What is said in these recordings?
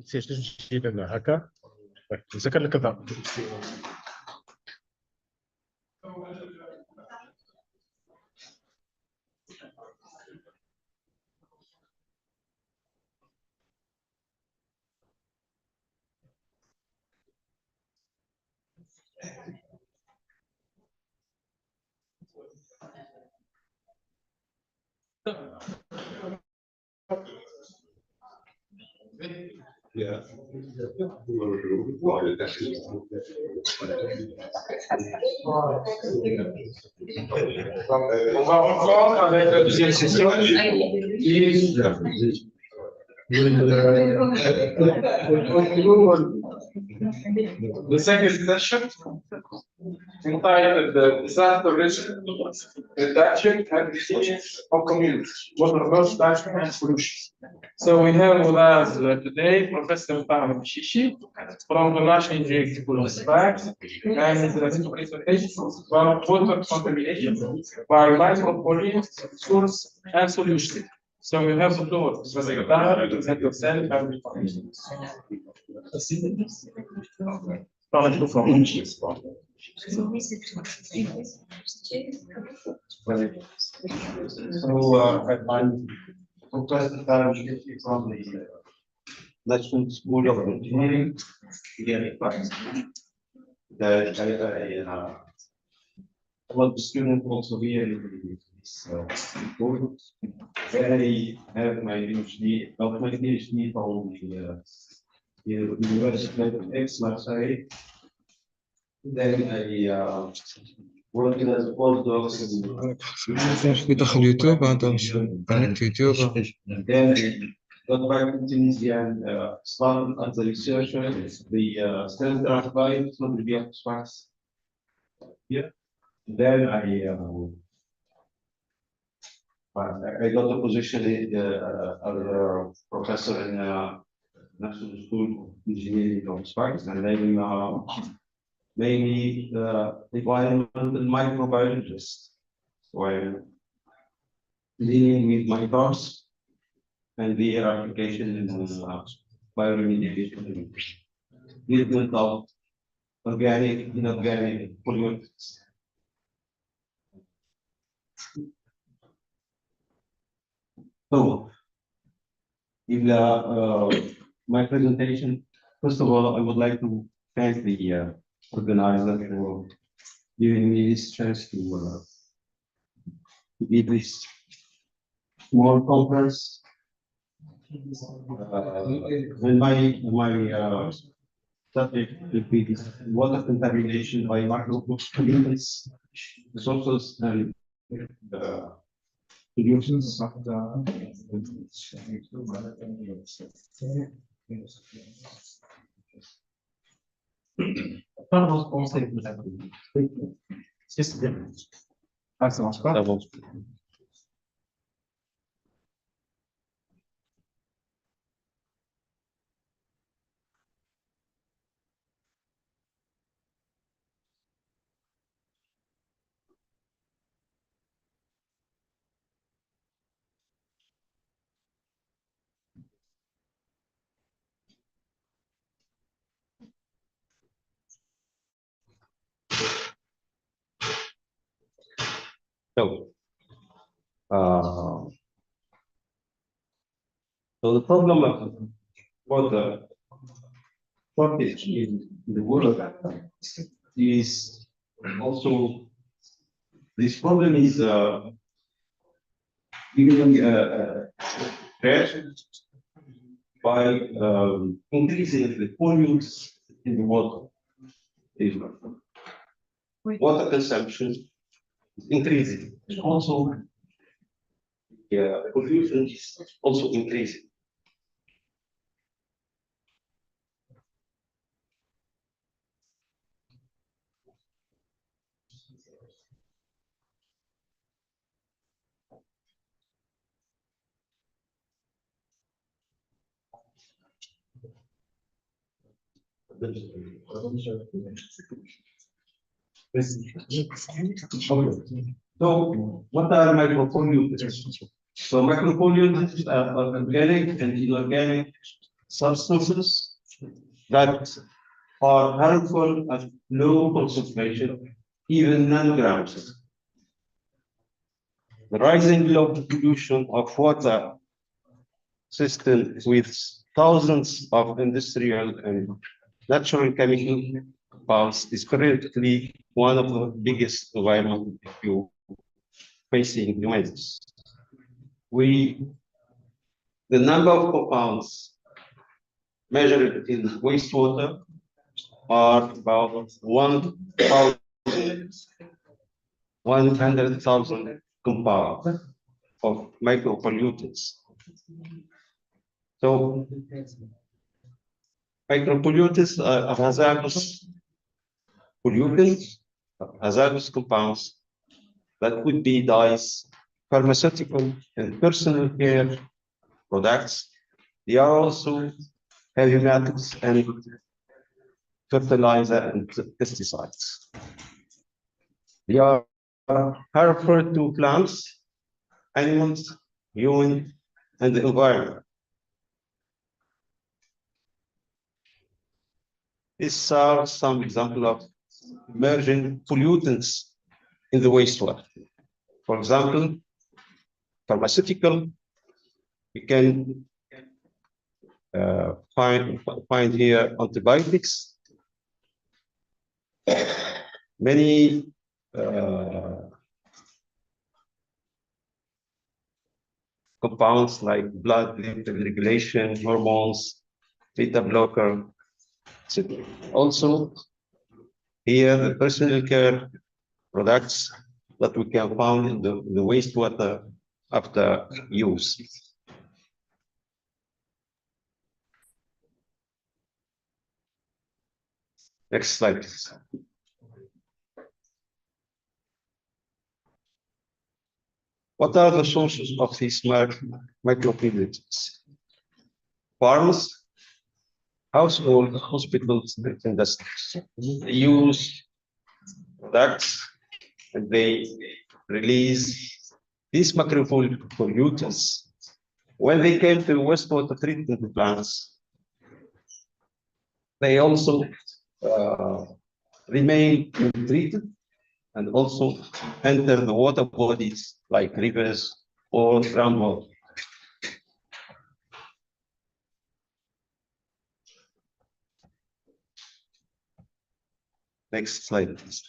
Siehst du verschiedene Hacker? Isso que ele cantava. Yeah. On va reprendre avec la deuxième session. The second session entitled the Disaster Risk Reduction and Resilience of Communities, Water Loss Reduction and Solutions. So we have with us today Professor Mohammed Shishi from the National Engineering School of Sfax, and the presentation about water contamination by micropollutants, source and solution. So we have the floor, Professor Mohammed, to present yourself and information. I'm Professor from the National School of Engineering, ENI Sfax. I want the student also here in this school. I have my PhD, from the University of Aix-Marseille. Then I worked as a postdoc في داخل يوتيوب هذا قناة يوتيوب. then got back to Tunisia and started as a researcher at the Center of Biology from the ENI Sfax. Yeah. Then I got a position as a professor in National School of Engineering of Sfax, and then mainly environmental microbiologist. So I'm dealing with microbes and their application in bioremediation and treatment of organic, inorganic pollutants. So, in my presentation, first of all, I would like to thank the organizer for giving me this chance to give this small conference. And my subject will be water contamination by micropollutants, sources and solutions. Ah, ça marche pas? So the problem of water shortage in the world is also, this problem is being addressed by increasing the pollutants in the water. Water consumption is increasing. Also, pollution is also increasing. So, what are micropollutants? So, micropollutants are organic and inorganic substances that are harmful at low concentration, even nanograms. The rising global pollution of water systems with thousands of industrial and natural chemical compounds is currently one of the biggest environmental issues facing humanity. The number of compounds measured in wastewater are about 100,000 compounds of micropollutants. So micropollutants are hazardous pollutants, hazardous compounds that could be dyes, pharmaceutical and personal care products. They are also heavy metals and fertilizer and pesticides. They are harmful to plants, animals, humans, and the environment. These are some examples of emerging pollutants in the wastewater. For example, pharmaceutical, we can find here antibiotics, many compounds like blood regulation, hormones, beta blocker. Also, here the personal care products that we can find in the wastewater after use. Next slide, please. What are the sources of these micropollutants? Farms, household, hospitals, and industries. They use products and they release these micropollutants. When they came to wastewater treatment plants, they also remain untreated and also enter the water bodies like rivers or groundwater. Next slide, please.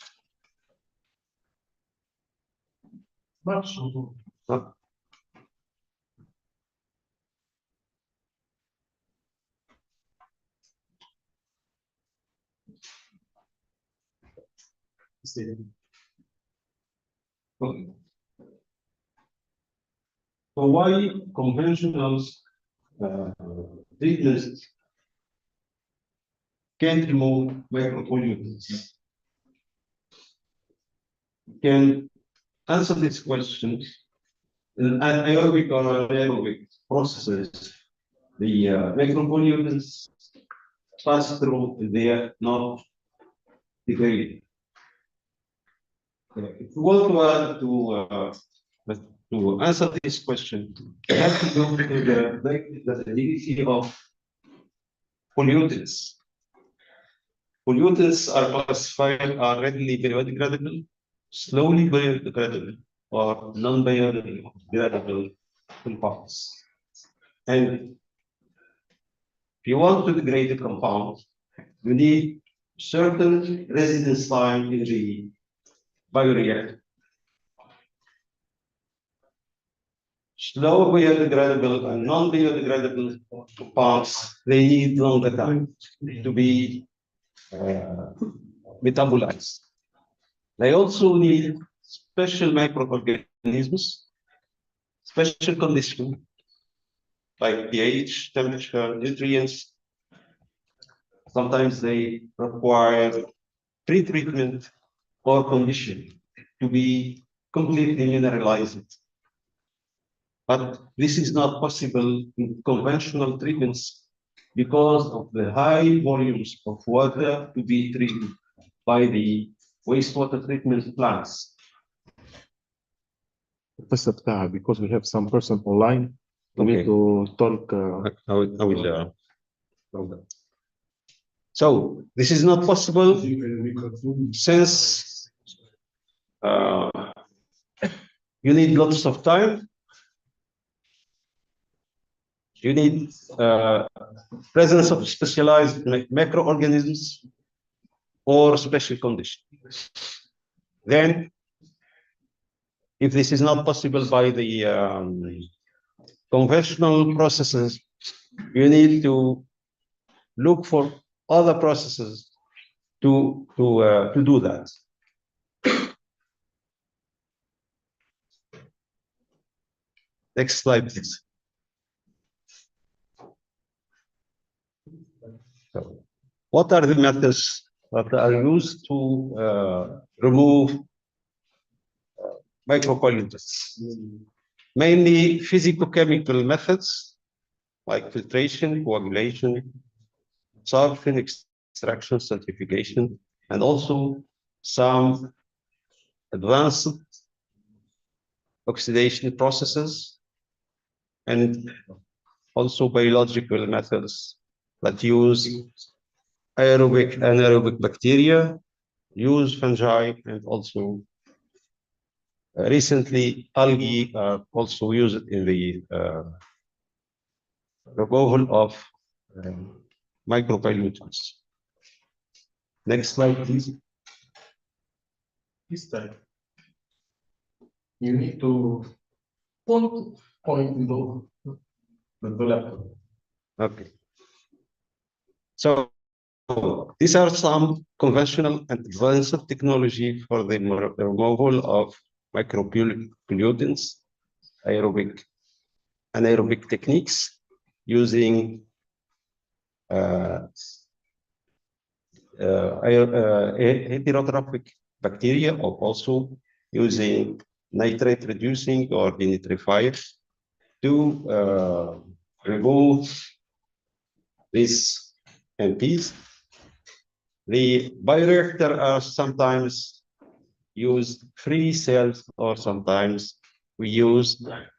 So why conventional treatments can't remove micropollutants? Can answer this question. In anaerobic or anaerobic processes, the micropollutants pass through, they are not degraded. If we want to answer this question, we have to go to the degree of pollutants. Pollutants are classified are readily biodegradable, slowly biodegradable, or non-biodegradable compounds. And if you want to degrade a compound, you need certain residence time in the bioreactor. Slow biodegradable and non-biodegradable compounds, they need longer time to be metabolized. They also need special microorganisms, special conditions like pH, temperature, nutrients. Sometimes they require pre-treatment or conditioning to be completely mineralized. But this is not possible in conventional treatments because of the high volumes of water to be treated by the wastewater treatment plants. Because we have some person online, we need to talk. I will So this is not possible since you need lots of time. You need presence of specialized microorganisms or special conditions. Then, if this is not possible by the conventional processes, you need to look for other processes to do that. Next slide, please. So, what are the methods that are used to remove micropollutants? Mainly physicochemical methods like filtration, coagulation, sorption, extraction, centrifugation, and also some advanced oxidation processes, and also biological methods that use aerobic and anaerobic bacteria, use fungi, and also recently algae are also used in the removal of micropollutants. Next slide, please. This time, you need to point the laptop. Okay. So these are some conventional and advanced technology for the removal of micropollutants, aerobic, anaerobic techniques using heterotrophic bacteria, or also using nitrate reducing or denitrifiers to remove these MPs. The bioreactor are sometimes used free cells, or sometimes we use slide.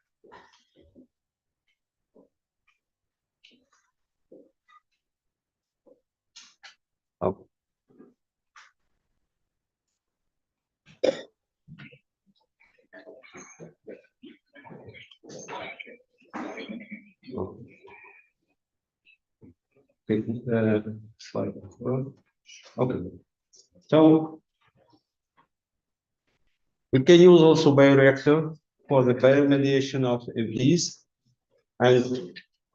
Okay. So we can use also bioreactor for the bioremediation of MPs, and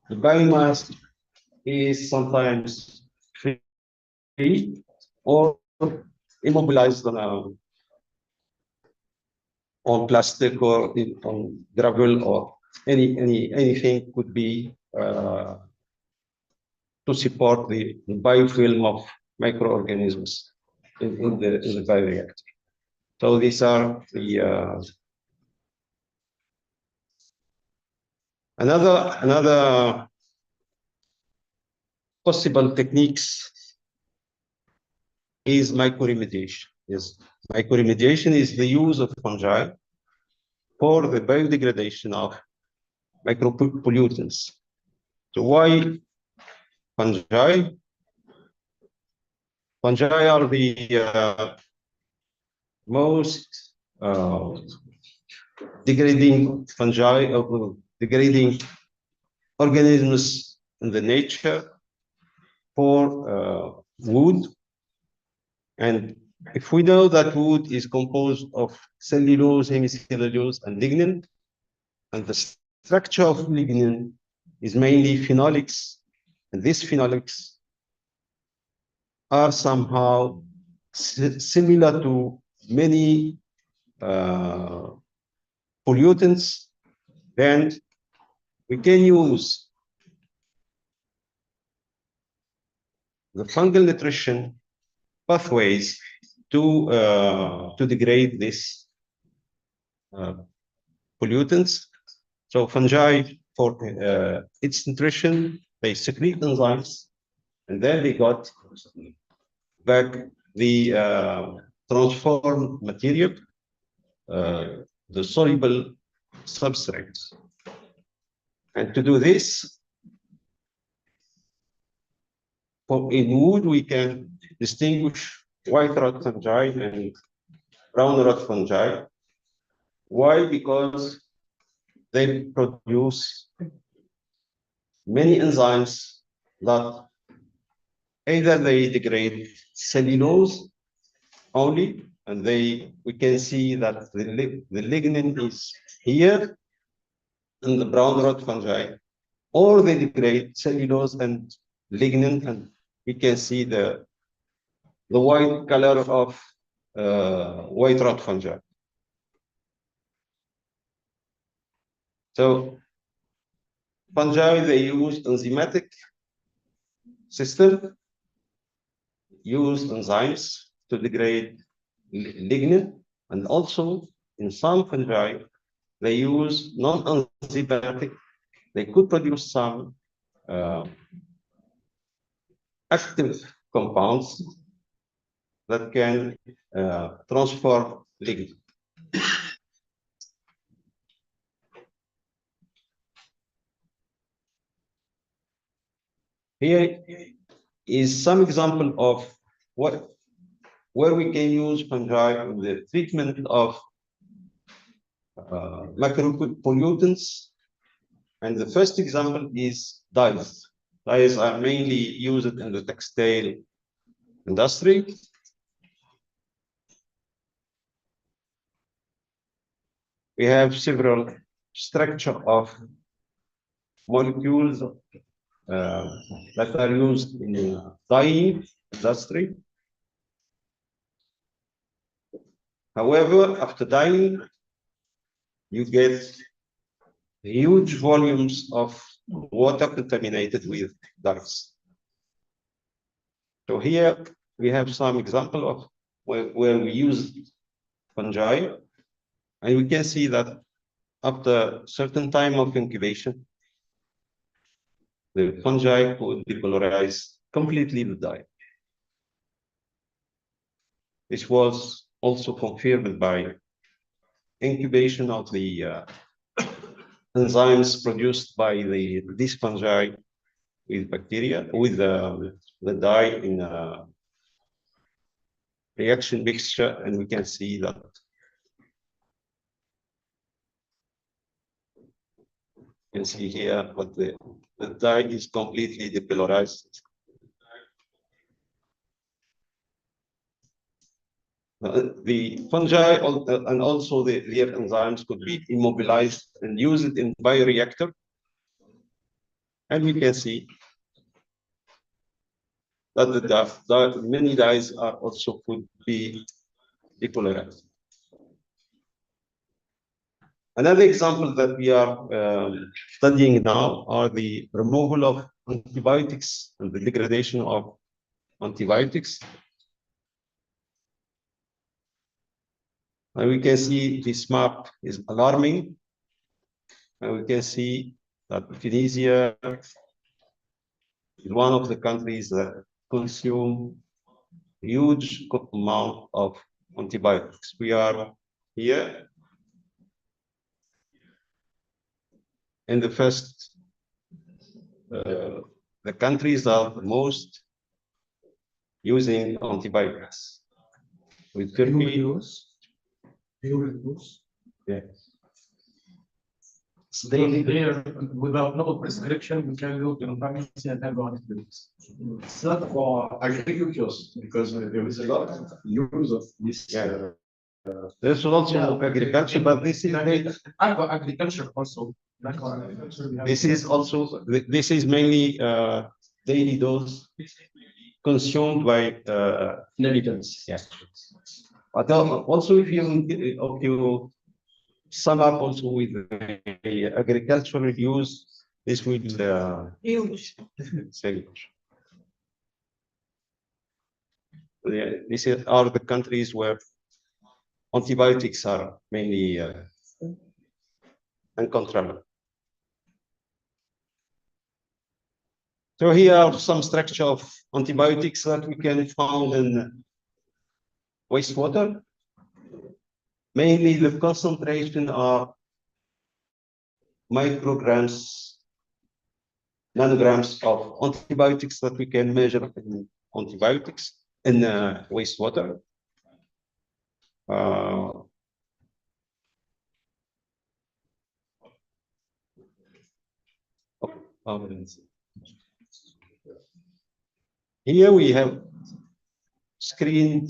the biomass is sometimes free or immobilized on plastic or on gravel, or anything could be to support the biofilm of microorganisms in the bioreactor. So these are the another possible techniques is mycoremediation. Yes, mycoremediation is the use of fungi for the biodegradation of micropollutants. So why fungi? Fungi are the most degrading fungi, degrading organisms in the nature for wood. And if we know that wood is composed of cellulose, hemicellulose, and lignin, and the structure of lignin is mainly phenolics, and these phenolics are somehow similar to many pollutants, then we can use the fungal nutrition pathways to degrade these pollutants. So fungi, for its nutrition, they secrete enzymes, and then they got back the transformed material, the soluble substrates. And to do this, in wood, we can distinguish white rot fungi and brown rot fungi. Why? Because they produce many enzymes that either they degrade cellulose only, and we can see that the lignin is here in the brown rot fungi, or they degrade cellulose and lignin, and we can see the white color of white rot fungi. So fungi, they use enzymatic system, use enzymes to degrade lignin, and also in some fungi, they use non-enzymatic. They could produce some active compounds that can transform lignin. Here is some example of where we can use fungi in the treatment of macropollutants. And the first example is dyes. Dyes are mainly used in the textile industry. We have several structure of molecules that are used in the dyeing industry. However, after dyeing, you get huge volumes of water contaminated with dyes. So here we have some example of where we use fungi, and we can see that after a certain time of incubation, the fungi could depolarize completely the dye. This was also confirmed by incubation of the enzymes produced by these fungi with bacteria, with the dye in a reaction mixture, and we can see that you can see here what the dye is completely depolarized. The fungi and also their enzymes could be immobilized and used in bioreactor, and we can see that many dyes are also could be depolarized. Another example that we are studying now are the removal of antibiotics and the degradation of antibiotics. And we can see this map is alarming. And we can see that Tunisia is one of the countries that consume huge amount of antibiotics. We are here in the first, the countries that are most using antibiotics. With Turkey, yeah. There, without no prescription, you can go to the pharmacy and have antibiotics. It's not for agriculture because there is a lot of use of this. Yeah. There's also agriculture, but this is Agriculture also. this is mainly daily dose consumed by inhabitants. Yes. But also if you sum up also with the agricultural use, this will huge. These are the countries where antibiotics are mainly uncontrollable. So here are some structure of antibiotics that we can find in wastewater. Mainly the concentration are micrograms nanograms of antibiotics that we can measure in antibiotics in wastewater. Here we have screened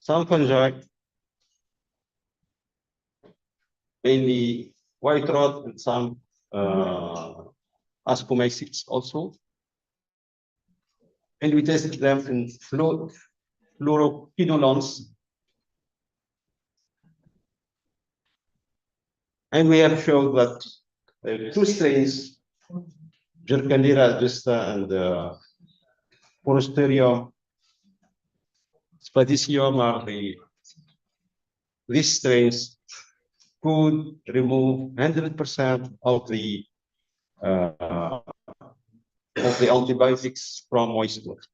some fungi, mainly white rot and some ascomycetes also. And we tested them in fluoroquinolones. And we have shown that two strains, Jerkalira justa and Forasterium spadicium are these strains could remove 100% of the antibiotics from wastewater.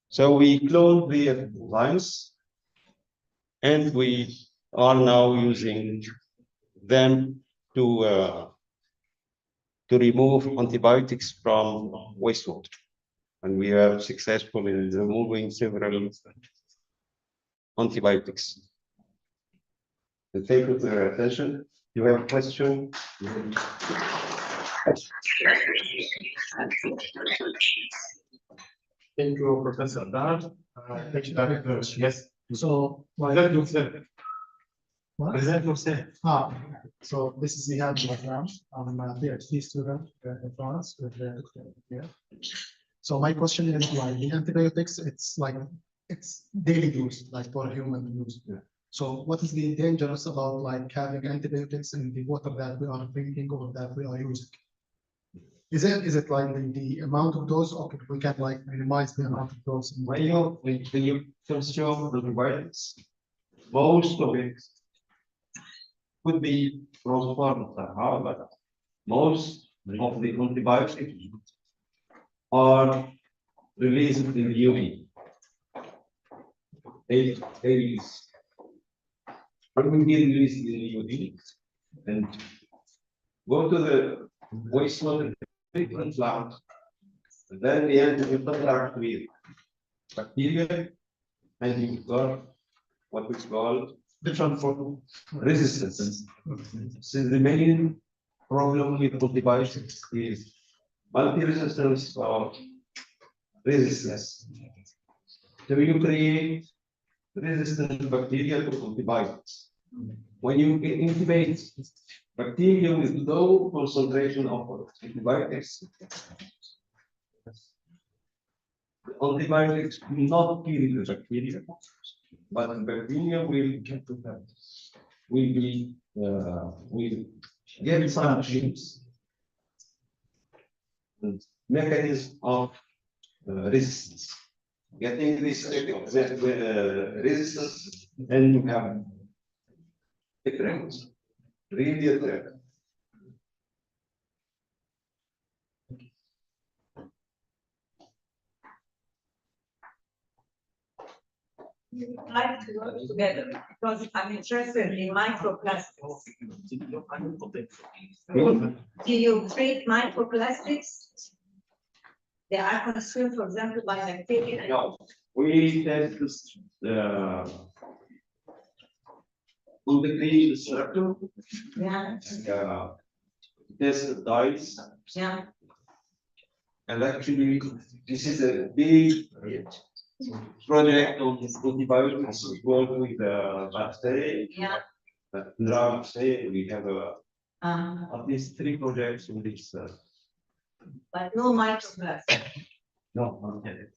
So we cloned the lines, and we are now using them to remove antibiotics from wastewater. And we are successful in removing several antibiotics. And thank you for your attention. Do you have a question? Thank you, Professor Dar. Thank you, Director. Yes. So, present yourself. Present yourself. So this is Nihal Mahram. I'm a PhD student in France with Dr. here. So my question is like the antibiotics, it's daily use, like for human use. Yeah. So what is the dangerous about like having antibiotics in the water that we are drinking or that we are using? Is it like the amount of dose, or we can like minimize the amount of dose? When you consume antibiotics, most of it could be transformed. However, most of the antibiotics are released in the UV. They when we release the UV and go to the wastewater treatment plant, then we enter in contact with bacteria, and you got what we call Different for resistance. So the main problem with antibiotics is multi-resistance or resistance. So you create resistant bacteria to antibiotics. When you intubate bacteria with low concentration of antibiotics, the antibiotics will not kill the bacteria, but the bacteria will get some shapes and mechanism of resistance. Getting this resistance, and you have different, really different. We would like to work together because I'm interested in microplastics. Do you treat microplastics? They are consumed, for example, by bacteria. No, we test on the green structure, Yeah, test dyes, yeah. and actually this is a big project on antibiotics work with bacteria. Yeah. We have at least 3 projects in this. But no microplastics. No, not yet.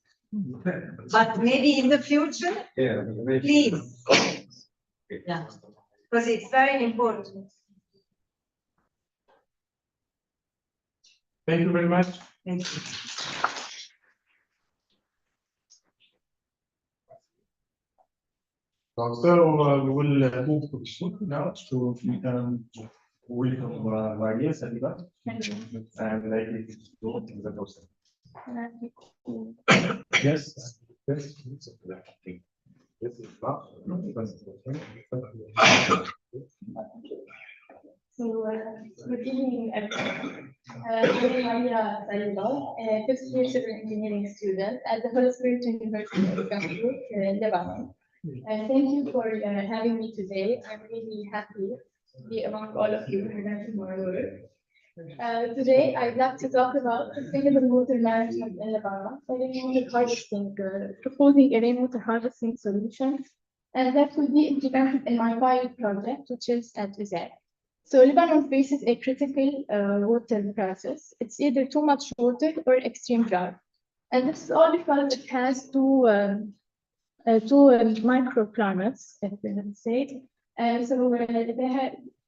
But maybe in the future, Yeah, maybe. please. Yeah, because it's very important. Thank you very much. Thank you. So we will move to the shoot now, so we can welcome Maria Saliba and like it go to the process. Yes, yes. This is not. So, good evening, everyone. I'm Maria Salilal, a fifth-year civil engineering student at the Holy Spirit University of Cameroon, Lebanon. Thank you for having me today. I'm really happy to be among all of you presenting my work. Today, I'd like to talk about sustainable water management in Lebanon, rainwater harvesting, proposing a rainwater harvesting solution, and that will be implemented in my pilot project, which is at Uzair. So Lebanon faces a critical water crisis. It's either too much water or extreme drought. And this is all because it has two microclimates, if we can say.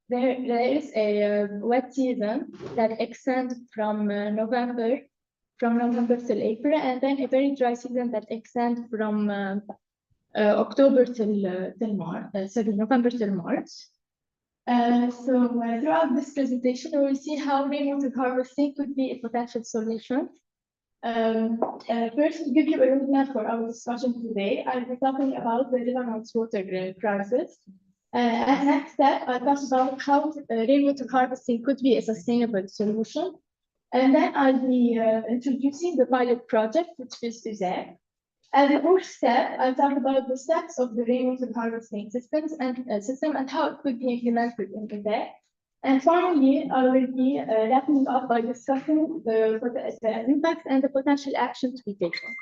There is a wet season that extends from November till April, and then a very dry season that extends from October till March, November till March. Throughout this presentation, we will see how rainwater harvesting could be a potential solution. First, to give you a roadmap for our discussion today, I'll be talking about the Lebanon's water crisis. As next step, I'll talk about how rainwater harvesting could be a sustainable solution. And then I'll be introducing the pilot project, which is Uzair. As a fourth step, I'll talk about the steps of the rainwater harvesting system and how it could be implemented in Uzair. And finally, I will be wrapping up by discussing the impacts and the potential action to be taken.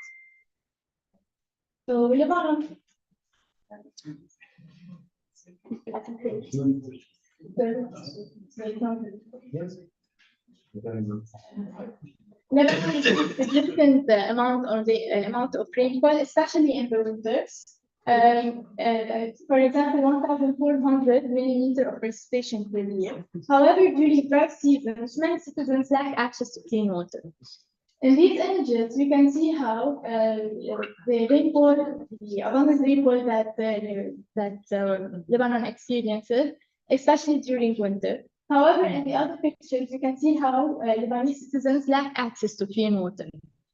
So, Lebanon. Lebanon is a significant amount of rainfall, especially in the winters. For example, 1,400 millimeters of precipitation per year. However, during dry seasons, many citizens lack access to clean water. In these images, we can see how the rainfall, the abundant rainfall that Lebanon experiences, especially during winter. However, in the other pictures, you can see how Lebanese citizens lack access to clean water.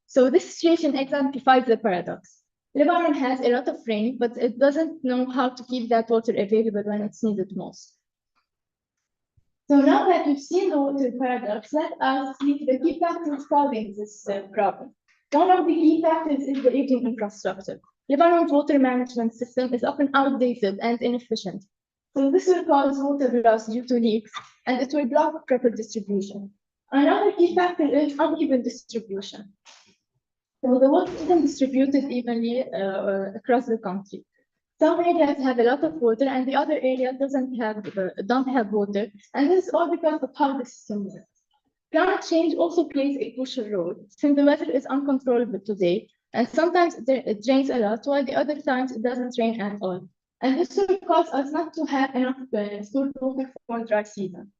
So this situation exemplifies the paradox. Lebanon has a lot of rain, but it doesn't know how to keep that water available when it's needed most. So now that we've seen the water paradox, let us see the key factors causing this problem. One of the key factors is the aging infrastructure. Lebanon's water management system is often outdated and inefficient. So this will cause water loss due to leaks, and it will block proper distribution. Another key factor is uneven distribution. So the water isn't distributed evenly across the country. Some areas have a lot of water, and the other areas don't have water, and this is all because of how the system works. Climate change also plays a crucial role, since the weather is uncontrollable today, and sometimes it rains a lot, while the other times it doesn't rain at all. And this will cause us not to have enough stored water for dry season.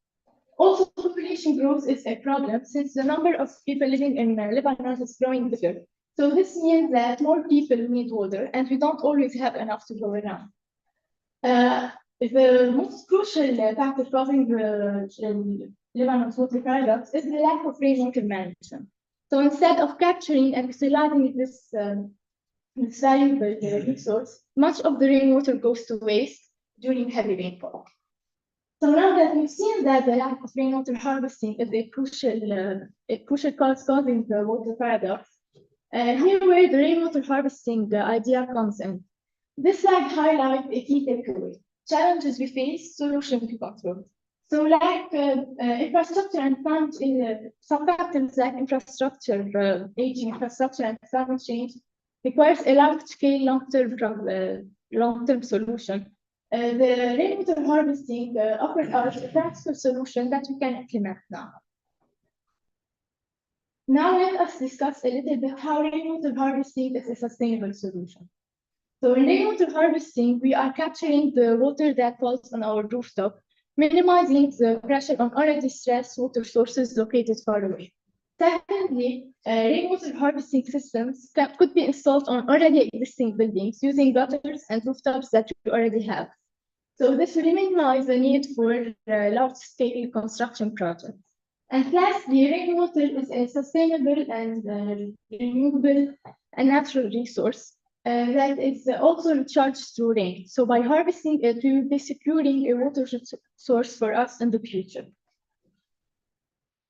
Also, population growth is a problem since the number of people living in Lebanon is growing bigger. So this means that more people need water, and we don't always have enough to go around. The most crucial factor causing the Lebanon's water paradox is the lack of rainwater management. So instead of capturing and utilizing this valuable resource, much of the rainwater goes to waste during heavy rainfall. So now that we've seen that the lack of rainwater harvesting is a crucial cause causing the water paradox, here where the rainwater harvesting idea comes in. This slide highlights a key takeaway: challenges we face, solution to control. So, like infrastructure and some factors like infrastructure, aging infrastructure, and climate change requires a large-scale, long-term solution. The rainwater harvesting offers us a practical solution that we can implement now. Now let us discuss a little bit how rainwater harvesting is a sustainable solution. So in rainwater harvesting, we are capturing the water that falls on our rooftop, minimizing the pressure on already stressed water sources located far away. Secondly, rainwater harvesting systems could be installed on already existing buildings using gutters and rooftops that we already have. So this will minimize the need for large-scale construction projects. And lastly, rainwater is a sustainable and renewable and natural resource. that is also recharged through rain. So by harvesting it, we will be securing a water source for us in the future.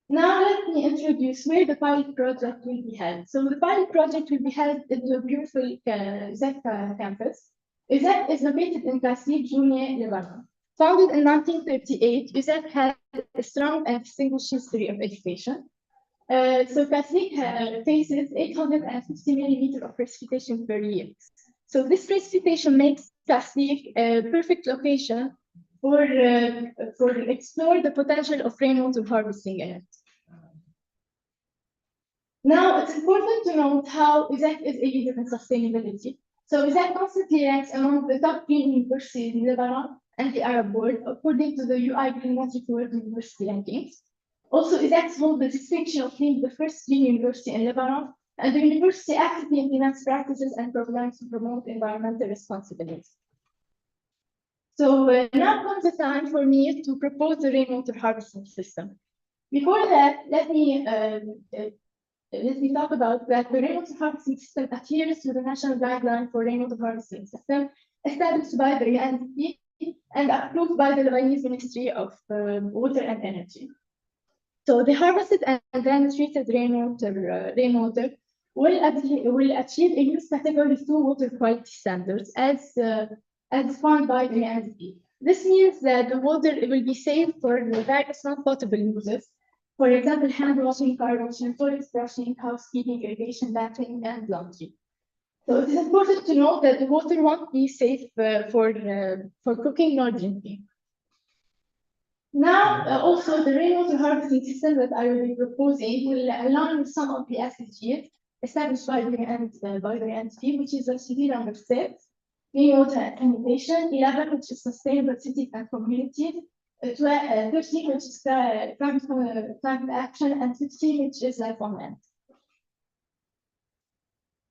Now let me introduce where the pilot project will be held. So the pilot project will be held in the beautiful EZEC campus. EZEC is located in Kasib, Jumia, Lebanon. Founded in 1938, EZEC has a strong and distinguished history of education. So Kasib faces 850 millimeters of precipitation per year. So this precipitation makes Kasib a perfect location for explore the potential of rainwater harvesting in it. Now, it's important to note how EZEC is a leader in sustainability. So EZEC constantly ranks among the top green universities in Lebanon and the Arab world, according to the UI Green World University rankings. Also, EZEC holds the distinction of being the first green university in Lebanon, and the university actively implements practices and programs to promote environmental responsibility. So now comes the time for me to propose the rainwater harvesting system. Before that, let me talk about that the rainwater harvesting system adheres to the national guideline for rainwater harvesting system established by the ENI and approved by the Lebanese Ministry of Water and Energy. So the harvested and then treated rainwater will achieve a new category 2 water quality standards as defined by the ENI. This means that the water will be safe for the various non-potable uses. For example, hand washing, car washing, toilet brushing, housekeeping, irrigation, bathing, and laundry. So it is important to note that the water won't be safe for cooking nor drinking. Now, also the rainwater harvesting system that I will be proposing will align with some of the SDGs established by the NTP, which is SDG number 6, rainwater and sanitation, 11, which is sustainable cities and communities, 13, which is climate action, and 15, which is life on land.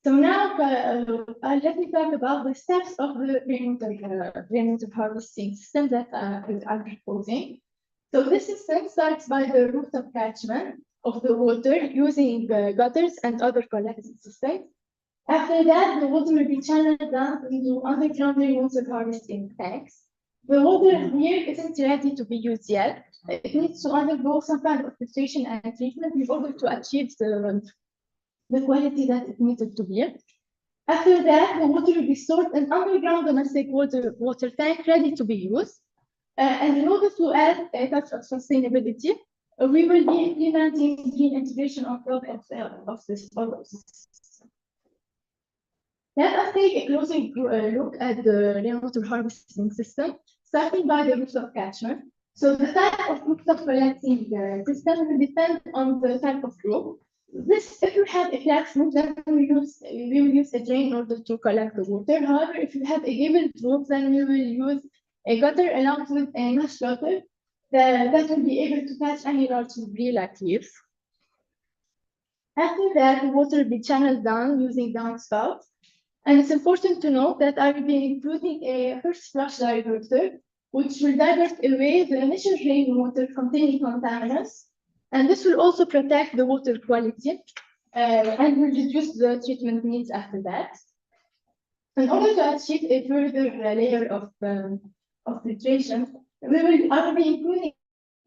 So now let me talk about the steps of the rainwater harvesting system that I'm proposing. So this system starts by the rooftop catchment of the water using gutters and other collecting systems. After that, the water will be channeled down into underground rainwater harvesting tanks. The water here isn't ready to be used yet. It needs to undergo some kind of filtration and treatment in order to achieve the quality that it needed to be. After that, the water will be stored in underground domestic water tank ready to be used. And in order to add a touch of sustainability, we will be implementing green integration on top of this policy. Let us take a closer look at the rainwater harvesting system, starting by the rooftop catchment. So the type of rooftop collecting system will depend on the type of roof. If you have a flat roof, then we will use a drain in order to collect the water. However, if you have a gabled roof, then we will use a gutter along with a mesh gutter that will be able to catch any large debris like leaves. After that, the water will be channeled down using downspouts. And it's important to note that I will be including a first flush diverter, which will divert away the initial rainwater containing contaminants. And this will also protect the water quality and will reduce the treatment needs after that. In order to achieve a further layer of filtration, I will be including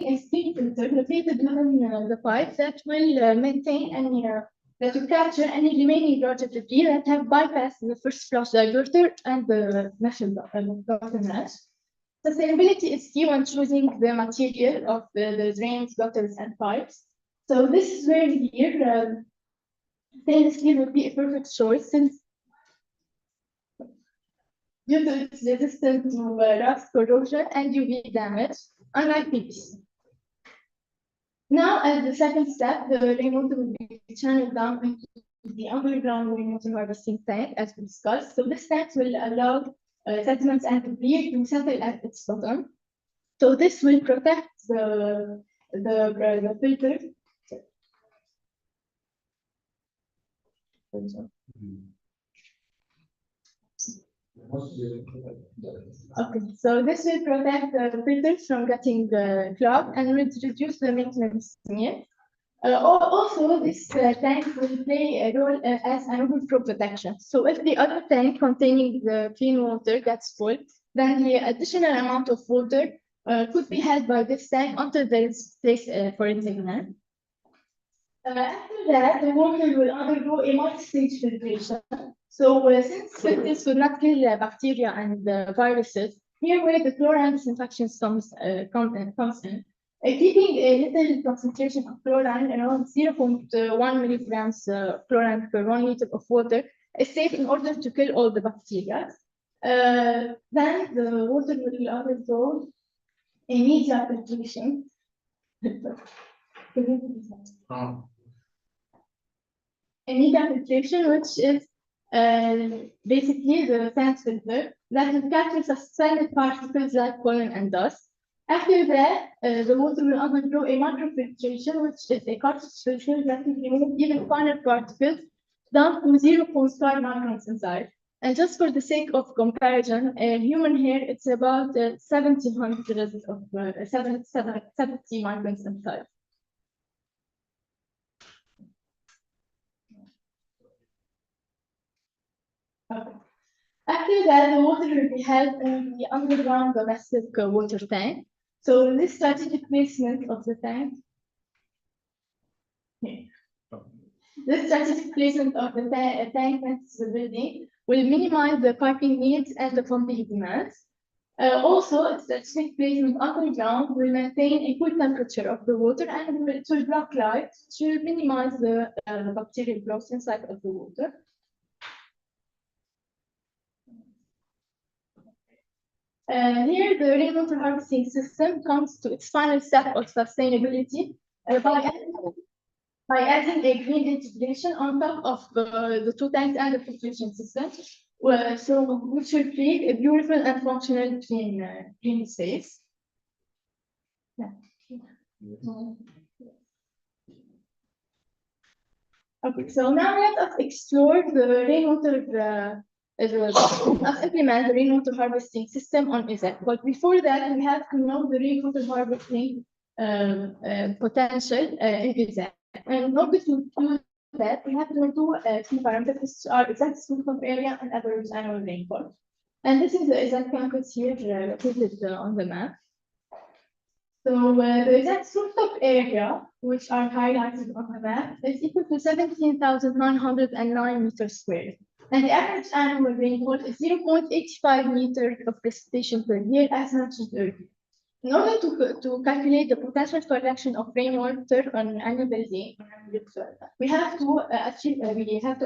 a speed filter located within the pipe that will maintain any that will capture any remaining larger debris that have bypassed the first flush diverter and the mesh gutter mesh. Sustainability is key when choosing the material of the drains, gutters, and pipes. So this is where here stainless steel would be a perfect choice since due to its resistance to rust, corrosion, and UV damage, unlike PVC. Now, as the second step, the rainwater will be channeled down into the underground rainwater harvesting tank, as we discussed. So this tank will allow sediments and debris to settle at its bottom. So this will protect the filter. Okay, so this will protect the filters from getting clogged and will reduce the maintenance need. Also, this tank will play a role as an overflow protection. So if the other tank containing the clean water gets full, then the additional amount of water could be held by this tank until there is place for it again. After that, the water will undergo a multi-stage filtration. So since this will not kill bacteria and viruses, here where the chlorine disinfection comes in. Keeping a little concentration of chlorine around 0.1 milligrams chlorine per 1 liter of water is safe in order to kill all the bacteria. Then the water will undergo a media filtration. A media filtration, which is basically the sand filter that captures suspended particles like pollen and dust. After that, the water will undergo a microfiltration, which is a cartridge filter that will remove even finer particles down to 0.5 microns inside. And just for the sake of comparison, human hair, it's about 700 of 70 microns inside. Okay. After that, the water will be held in the underground domestic water tank. So this strategic placement of the tank, this strategic placement of the tank next to the building will minimize the piping needs and the pumping demands. Also, strategic placement underground will maintain a good temperature of the water and it will block light to minimize the bacterial growth inside of the water. Here, the rainwater harvesting system comes to its final step of sustainability by adding a green integration on top of the two tanks and the filtration system, which will create a beautiful and functional clean space. Yeah. Okay, so now let us explore the rainwater. Let's implement the rainwater harvesting system on EZAC. But before that, we have to know the rainwater harvesting potential in EZAC. And in order to do that, we have to know two key parameters, which are exact sweep-up area and average annual rainfall. And this is the EZAC campus here located on the map. So the exact sweep-up area, which are highlighted on the map, is equal to 17,909 meters squared. And the average annual rainfall is 0.85 meters of precipitation per year, as mentioned earlier. In order to calculate the potential collection of rainwater on an annual basis, we have to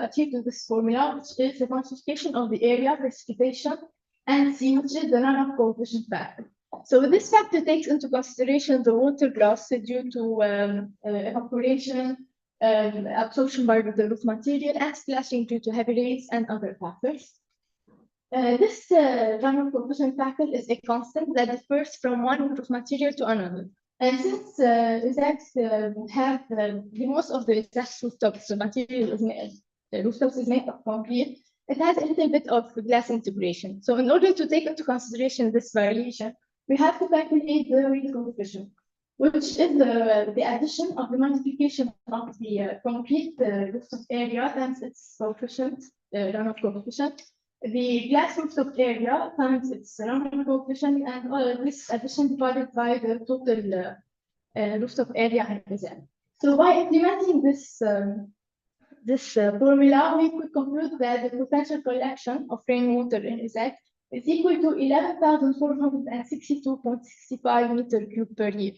achieve this formula, which is the quantification of the area, precipitation, and C, which is the runoff coefficient factor. So this factor takes into consideration the water loss due to evaporation, absorption by the roof material, and splashing due to heavy rains and other factors. This runoff coefficient factor is a constant that differs from one roof material to another. And since most of the exact rooftops material is made, the rooftops is made of concrete, it has a little bit of glass integration. So in order to take into consideration this variation, we have to calculate the rate coefficient, which is the addition of the multiplication of the concrete rooftop area times its coefficient, runoff coefficient, the glass rooftop area times its runoff coefficient, and this addition divided by the total rooftop area in Izak. So by implementing this formula, we could conclude that the potential collection of rainwater in Izak is equal to 11,462.65 meters cubed per year.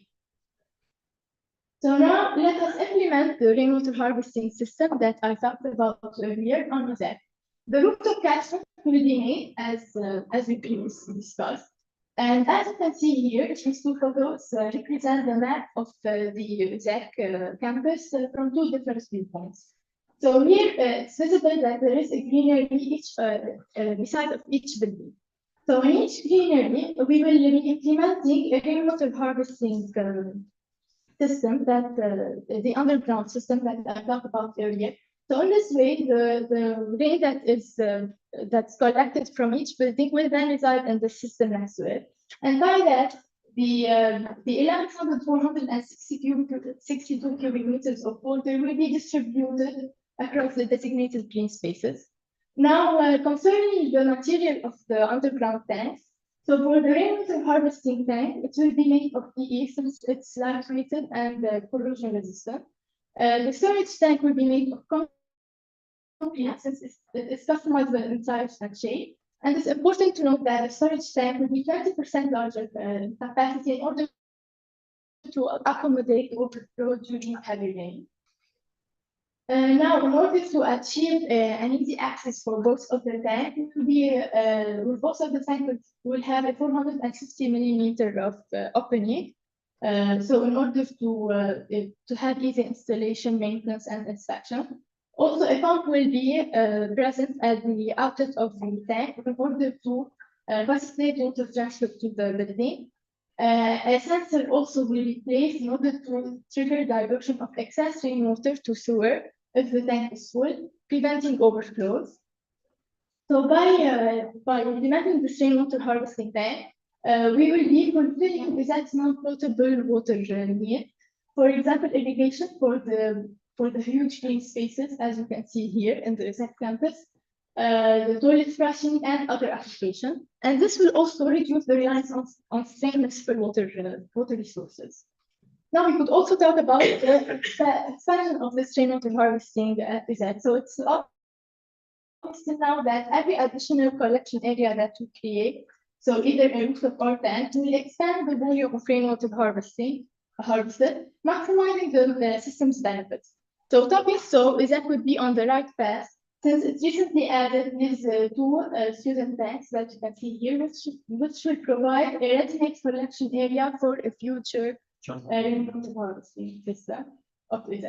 So now let us implement the rainwater harvesting system that I talked about earlier on Izak. The rooftop catchment will be made as we previously discussed. And as you can see here, these two photos represent the map of the Izak campus from two different viewpoints. So here it's visible that there is a greenery beside of each building. So in each greenery, we will be implementing a rainwater harvesting system, that the underground system that I talked about earlier. So in this way, the rain that is that's collected from each building will then reside in the system next to it. And by that, the 11,462 cubic meters of water will be distributed across the designated green spaces. Now, concerning the material of the underground tanks, so for the rainwater harvesting tank, it will be made of PE since it's light-weighted and corrosion resistant. The storage tank will be made of concrete since it's customizable in size and shape. And it's important to note that the storage tank will be 20% larger capacity in order to accommodate overflow during heavy rain. Now, in order to achieve an easy access for both of the tank, both of the tank will have a 460 millimeter of opening. So in order to have easy installation, maintenance, and inspection. Also, a pump will be present at the outlet of the tank in order to facilitate water transfer to the building. A sensor also will be placed in order to trigger diversion of excess rainwater to sewer if the tank is full, preventing overflows. So by implementing this rainwater harvesting tank, we will be fulfilling that non-potable water need. For example, irrigation for the huge green spaces, as you can see here in the exact campus, the toilet flushing and other applications. And this will also reduce the reliance on stainless steel water resources. Now we could also talk about the expansion of this rainwater harvesting at EZ. So it's obvious now that every additional collection area that we create, so either a rooftop or tank, will expand the volume of rainwater harvested, maximizing the system's benefits. So topic so is that would be on the right path, since it recently added these two student tanks that you can see here, which will provide a ready-made collection area for a future rainwater harvesting system of EZ.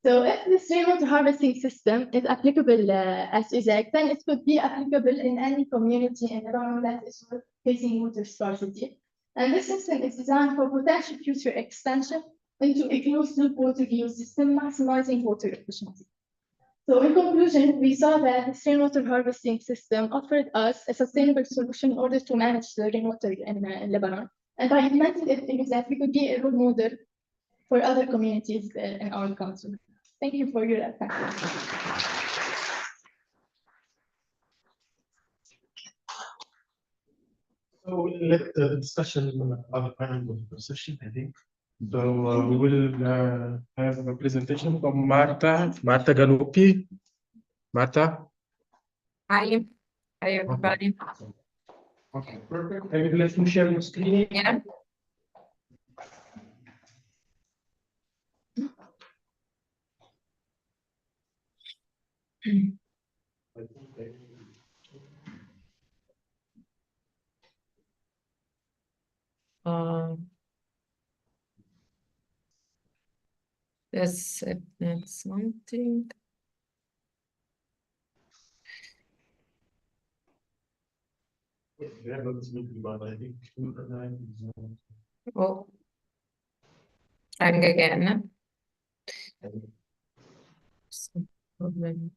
So if this rainwater harvesting system is applicable at EZ, then it could be applicable in any community environment that is facing water scarcity. And this system is designed for potential future expansion into a closed-loop water use system, maximizing water efficiency. So in conclusion, we saw that this rainwater harvesting system offered us a sustainable solution in order to manage the rainwater in Lebanon. And by implementing it in EZ, we could be a role model for other communities in our country. Thank you for your attention. So we'll let the discussion on the panel of the session, I think. So we will have a presentation from Marta Galuppi. Marta? Hi everybody. Okay, perfect. Can you let me share your screen? Yeah. That's something. Oh, trying again. Some problem.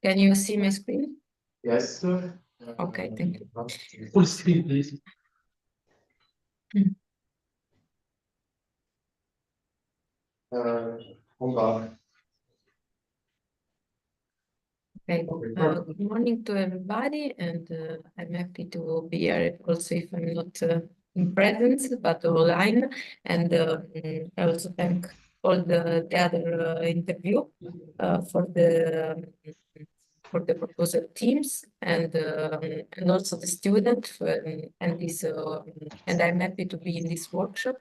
Can you see my screen? Yes, sir. Okay, thank you. Full screen, please. Hold on. Okay. Good morning to everybody, and I'm happy to be here also if I'm not in presence, but online. And I also thank all the other interview for the proposal teams and also the student and this and I'm happy to be in this workshop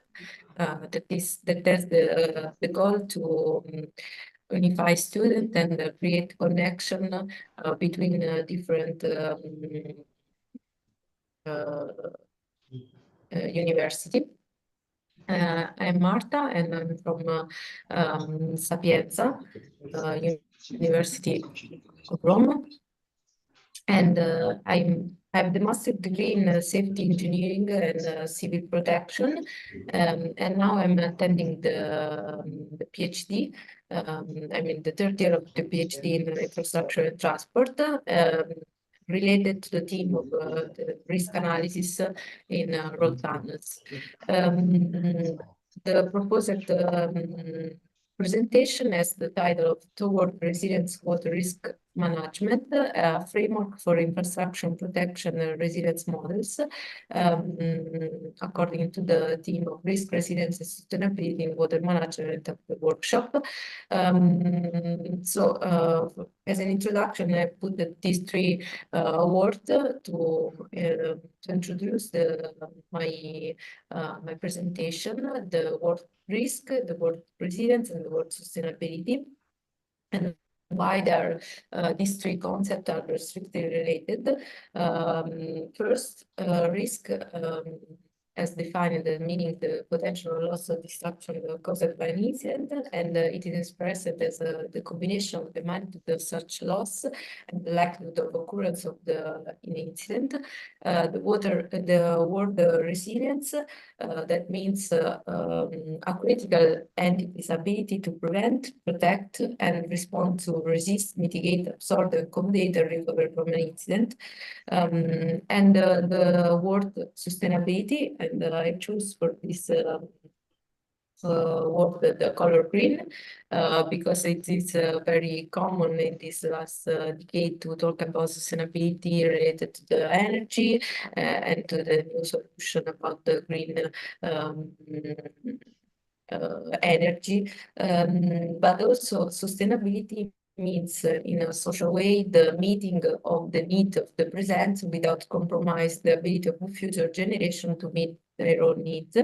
that has the goal to unify student and create connection between different university. I'm Marta and I'm from Sapienza University of Rome. And I have the master degree in safety engineering and civil protection. And now I'm attending the PhD. I mean, the third year of the PhD in infrastructure and transport, related to the theme of the risk analysis in road tunnels. The proposed presentation has the title of Toward Resilience Water Risk Management, a framework for infrastructure protection and resilience models, according to the theme of risk resilience and sustainability in water management of the workshop. As an introduction, I put these three words to introduce my presentation: the word risk, the word resilience, and the word sustainability. And why these three concepts are strictly related. First, risk, as defined, meaning the potential loss or destruction caused by an incident, and it is expressed as the combination of the magnitude of such loss and the likelihood of occurrence of an incident. The word resilience, that means a critical entity's ability to prevent, protect, and respond to resist, mitigate, absorb, accommodate, and recover from an incident. And the word sustainability, and I choose for this word the color green, because it is very common in this last decade to talk about sustainability related to the energy and to the new solution about the green energy, but also sustainability means in a social way the meeting of the need of the present without compromise the ability of the future generation to meet their own needs.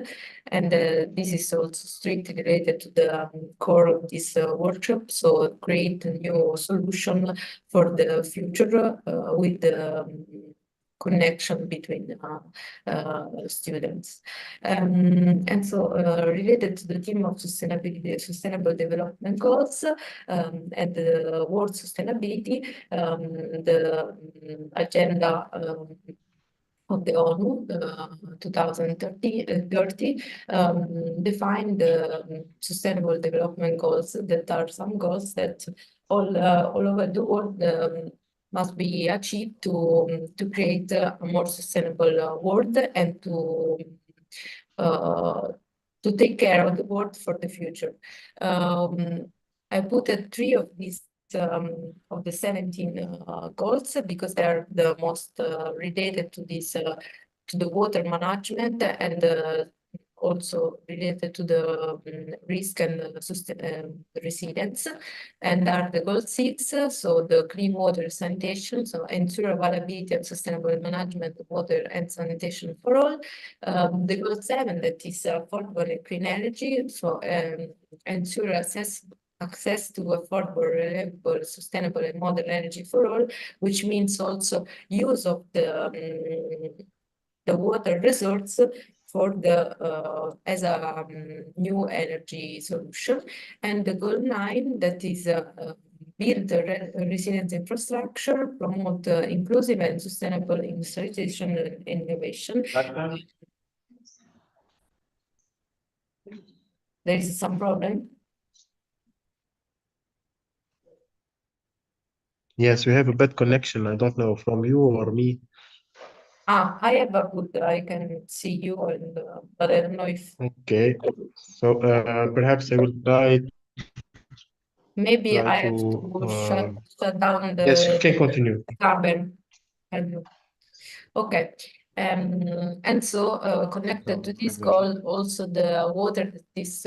And this is also strictly related to the core of this workshop. So create a new solution for the future with the connection between students. And so related to the theme of sustainability, sustainable development goals, and the word sustainability, the agenda of the ONU 2030 define the sustainable development goals that are some goals that all over the world must be achieved to create a more sustainable world and to take care of the world for the future. I put three of these of the 17 goals because they are the most related to this to the water management and also related to the risk and resilience, and are the goal 6, so the clean water sanitation, so ensure availability and sustainable management of water and sanitation for all. The goal 7, that is affordable and clean energy, so ensure access to affordable, reliable, sustainable, and modern energy for all, which means also use of the water resource for the as a new energy solution. And the goal 9, that is build a resilient infrastructure, promote inclusive and sustainable industrialization and innovation. There is some problem. Yes, we have a bad connection. I don't know from you or me. I have a good, I can see you, and but I don't know if. Okay, so perhaps I will try. Maybe I have to to shut down yes, you can continue. carbon. Okay. And so connected to this goal, also the water is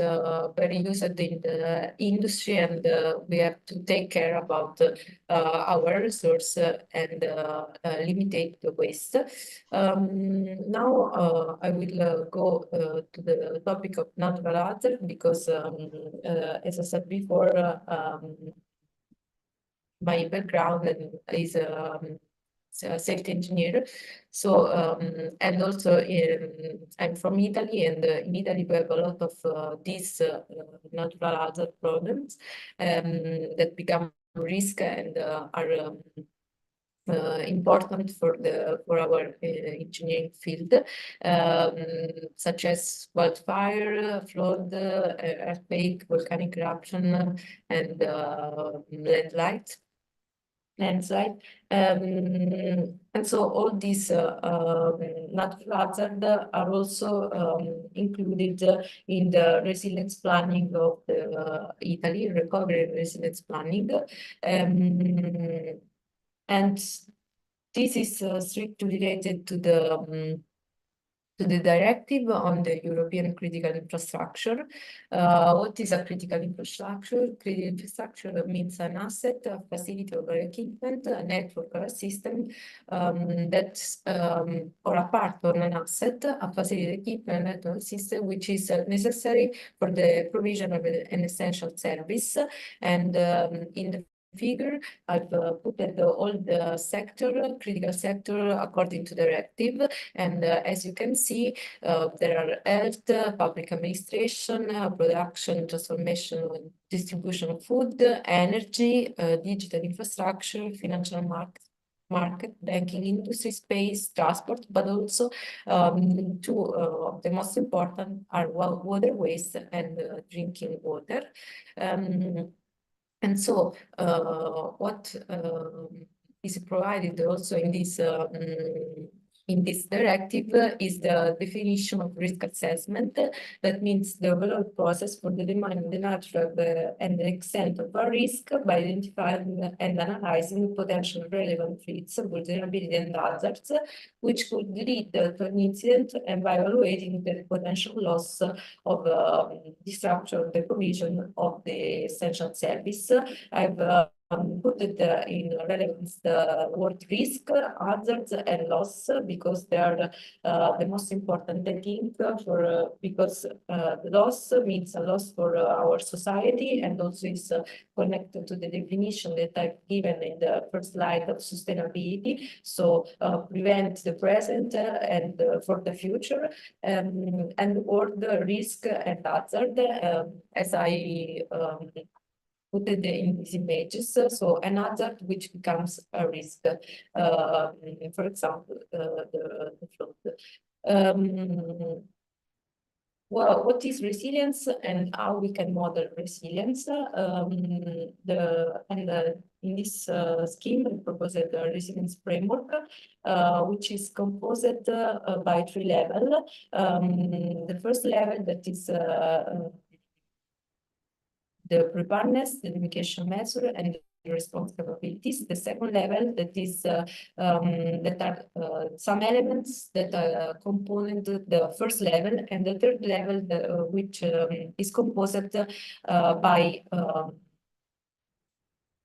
very used in the industry, and we have to take care about our resource and limitate the waste. Now I will go to the topic of natural hazard because, as I said before, my background is safety engineer. So and also I'm from Italy, and in Italy we have a lot of these natural hazard problems that become risk and are important for our engineering field, such as wildfire, flood, earthquake, volcanic eruption, and landslide. And so all these natural hazards are also included in the resilience planning of the Italy, recovery and resilience planning. And this is strictly related to the directive on the European critical infrastructure. What is a critical infrastructure? Critical infrastructure means an asset, a facility or equipment, a network or a system or a part of an asset, a facility, equipment, network system, which is necessary for the provision of an essential service. And in the figure, I've put all the critical sector according to the directive. And as you can see, there are health, public administration, production, transformation, and distribution of food, energy, digital infrastructure, financial market, banking, industry, space, transport, but also two of the most important are water, waste, and drinking water. And so what is provided also in this directive is the definition of risk assessment. That means the overall process for determining the nature and the extent of a risk by identifying and analyzing potential relevant risks, vulnerability, and hazards, which could lead to an incident, and by evaluating the potential loss of disruption of the provision of the essential service. I've put it in relevance the word risk, hazards, and loss, because they are the most important, I think, because the loss means a loss for our society, and also is connected to the definition that I've given in the first slide of sustainability. So prevent the present and for the future, and or the risk and hazard, as I put it in these images. So an hazard which becomes a risk, for example, the flood. Well, what is resilience and how we can model resilience? In this scheme, we propose a resilience framework, which is composed by 3 levels. The first level, that is the preparedness, the mitigation measure, and the response capabilities. The second level, that is that are some elements that are component the first level, and the third level, which is composed by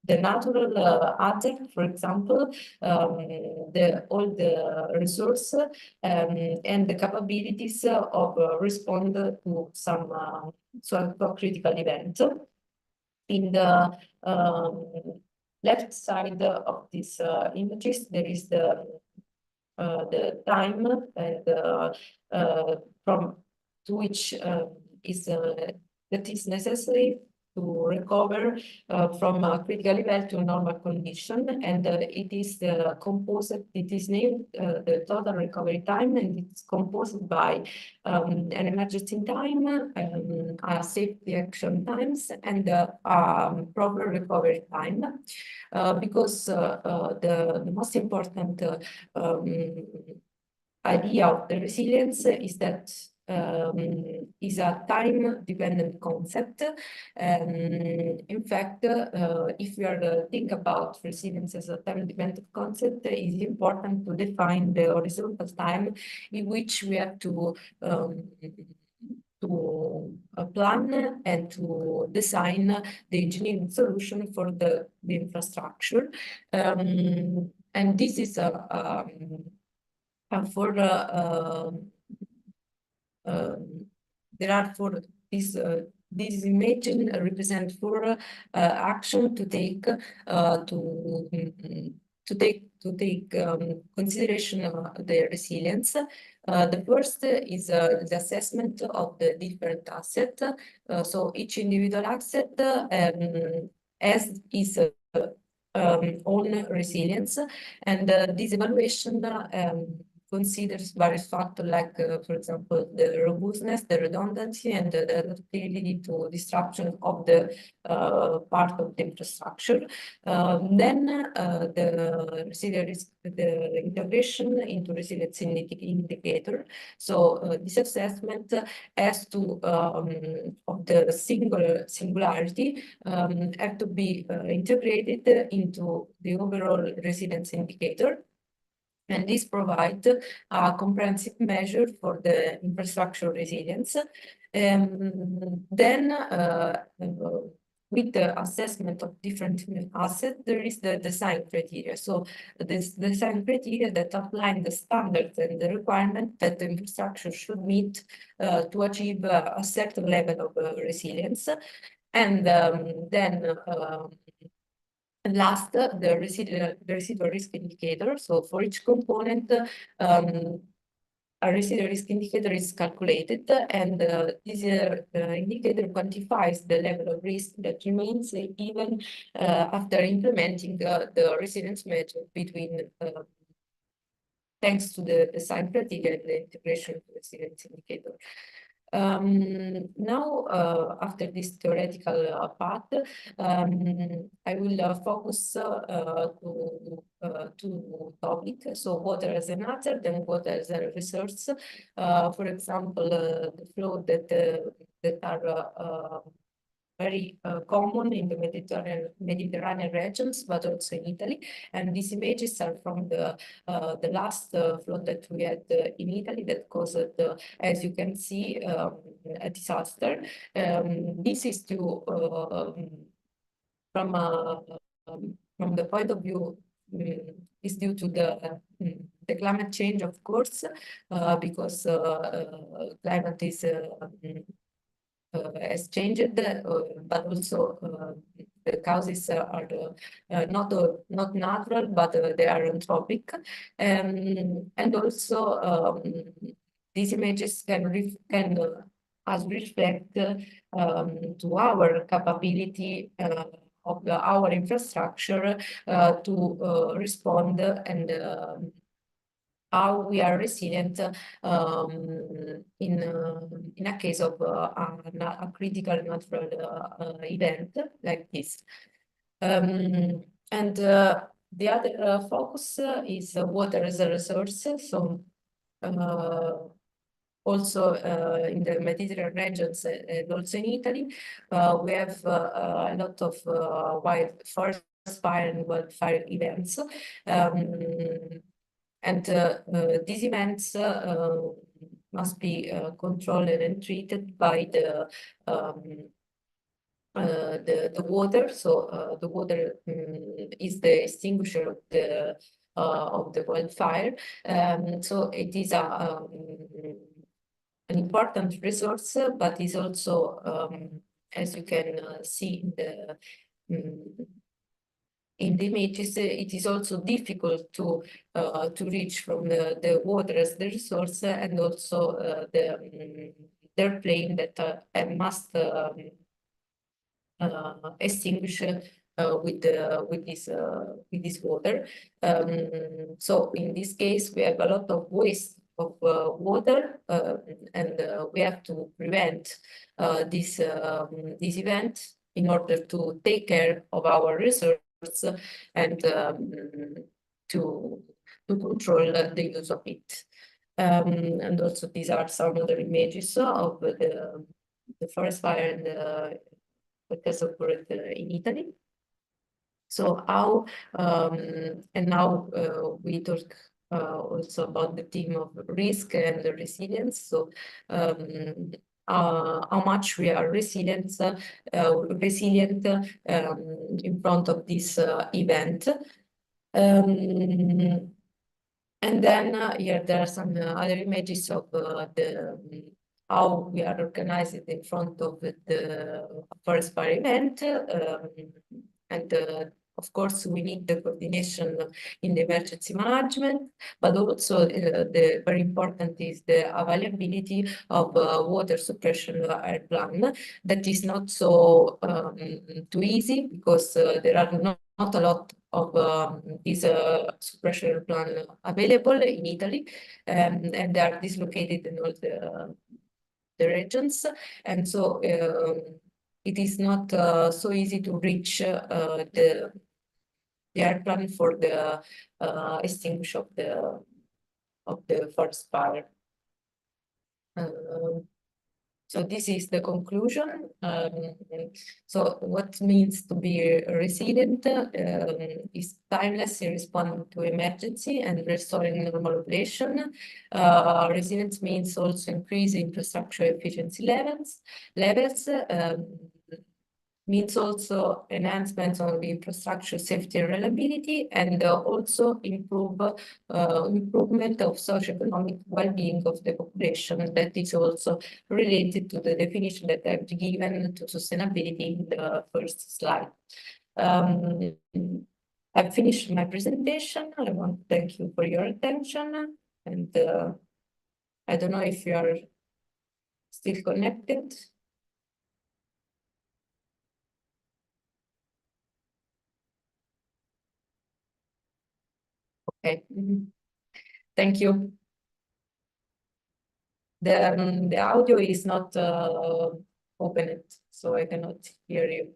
the natural hazard, for example, all the resource and the capabilities of respond to some sort of critical event. In the left side of these images, there is the time and from to which that is necessary to recover from a critical event to a normal condition, and it is composed. It is named the total recovery time, and it's composed by an emergency time, safety action times, and proper recovery time, because the most important idea of the resilience is that is a time-dependent concept. In fact, if we are think about resilience as a time-dependent concept, it is important to define the horizontal time in which we have to plan and to design the engineering solution for the infrastructure. And this is for there are for this image represent 4 action to take consideration of the resilience. The first is the assessment of the different assets. So each individual asset as is own resilience. And this evaluation considers various factors like, for example, the robustness, the redundancy, and the adaptability to disruption of the part of the infrastructure. Then the resilience, the integration into resilience indicator. So this assessment has to of the singularity have to be integrated into the overall resilience indicator. And this provides a comprehensive measure for the infrastructure resilience. Then, with the assessment of different assets, there is the design criteria. So this design criteria that outline the standards and the requirement that the infrastructure should meet to achieve a certain level of resilience. And then and last, the residual risk indicator. So for each component, a residual risk indicator is calculated, and this indicator quantifies the level of risk that remains even after implementing the resilience measure between thanks to the design criteria and the integration of the resilience indicator. Now, after this theoretical part, I will focus to two topics. So water as a matter, then water as a resource. For example, the flow that are very common in the Mediterranean regions, but also in Italy. And these images are from the last flood that we had in Italy that caused, as you can see, a disaster. This is due from the point of view is due to the climate change, of course, because climate is has changed, but also the causes are not natural, but they are anthropic, and also these images can as reflect to our capability of our infrastructure to respond and how we are resilient in a case of a critical natural event like this. And the other focus is water as a resource. So also in the Mediterranean regions and also in Italy, we have a lot of forest fire and wildfire events. And these events must be controlled and treated by the water. So the water is the extinguisher of the wildfire. So it is an important resource, but is also, as you can see in the images, it is also difficult to reach from the water as the resource, and also the airplane that must extinguish with this water. So in this case, we have a lot of waste of water, and we have to prevent this event in order to take care of our resources and to control the use of it. And also these are some other images of the forest fire and the case occurred in Italy. So how, and now we talk also about the theme of risk and the resilience. So how much we are resilient in front of this event. And then here there are some other images of how we are organized in front of the forest fire event. And of course, we need the coordination in the emergency management, but also the very important is the availability of water suppression air plan. That is not so too easy because there are not not a lot of this suppression plan available in Italy, and they are dislocated in all the regions, and so it is not so easy to reach the air plan for the extinguish of the forest fire. So this is the conclusion. So what means to be resilient is timeless in responding to emergency and restoring normal operation. Resilience means also increasing infrastructure efficiency levels, means also enhancements on the infrastructure safety and reliability, and also improvement of socioeconomic well-being of the population. That is also related to the definition that I've given to sustainability in the first slide. I've finished my presentation. I want to thank you for your attention, and I don't know if you are still connected. Okay. Thank you. The audio is not opened, so I cannot hear you.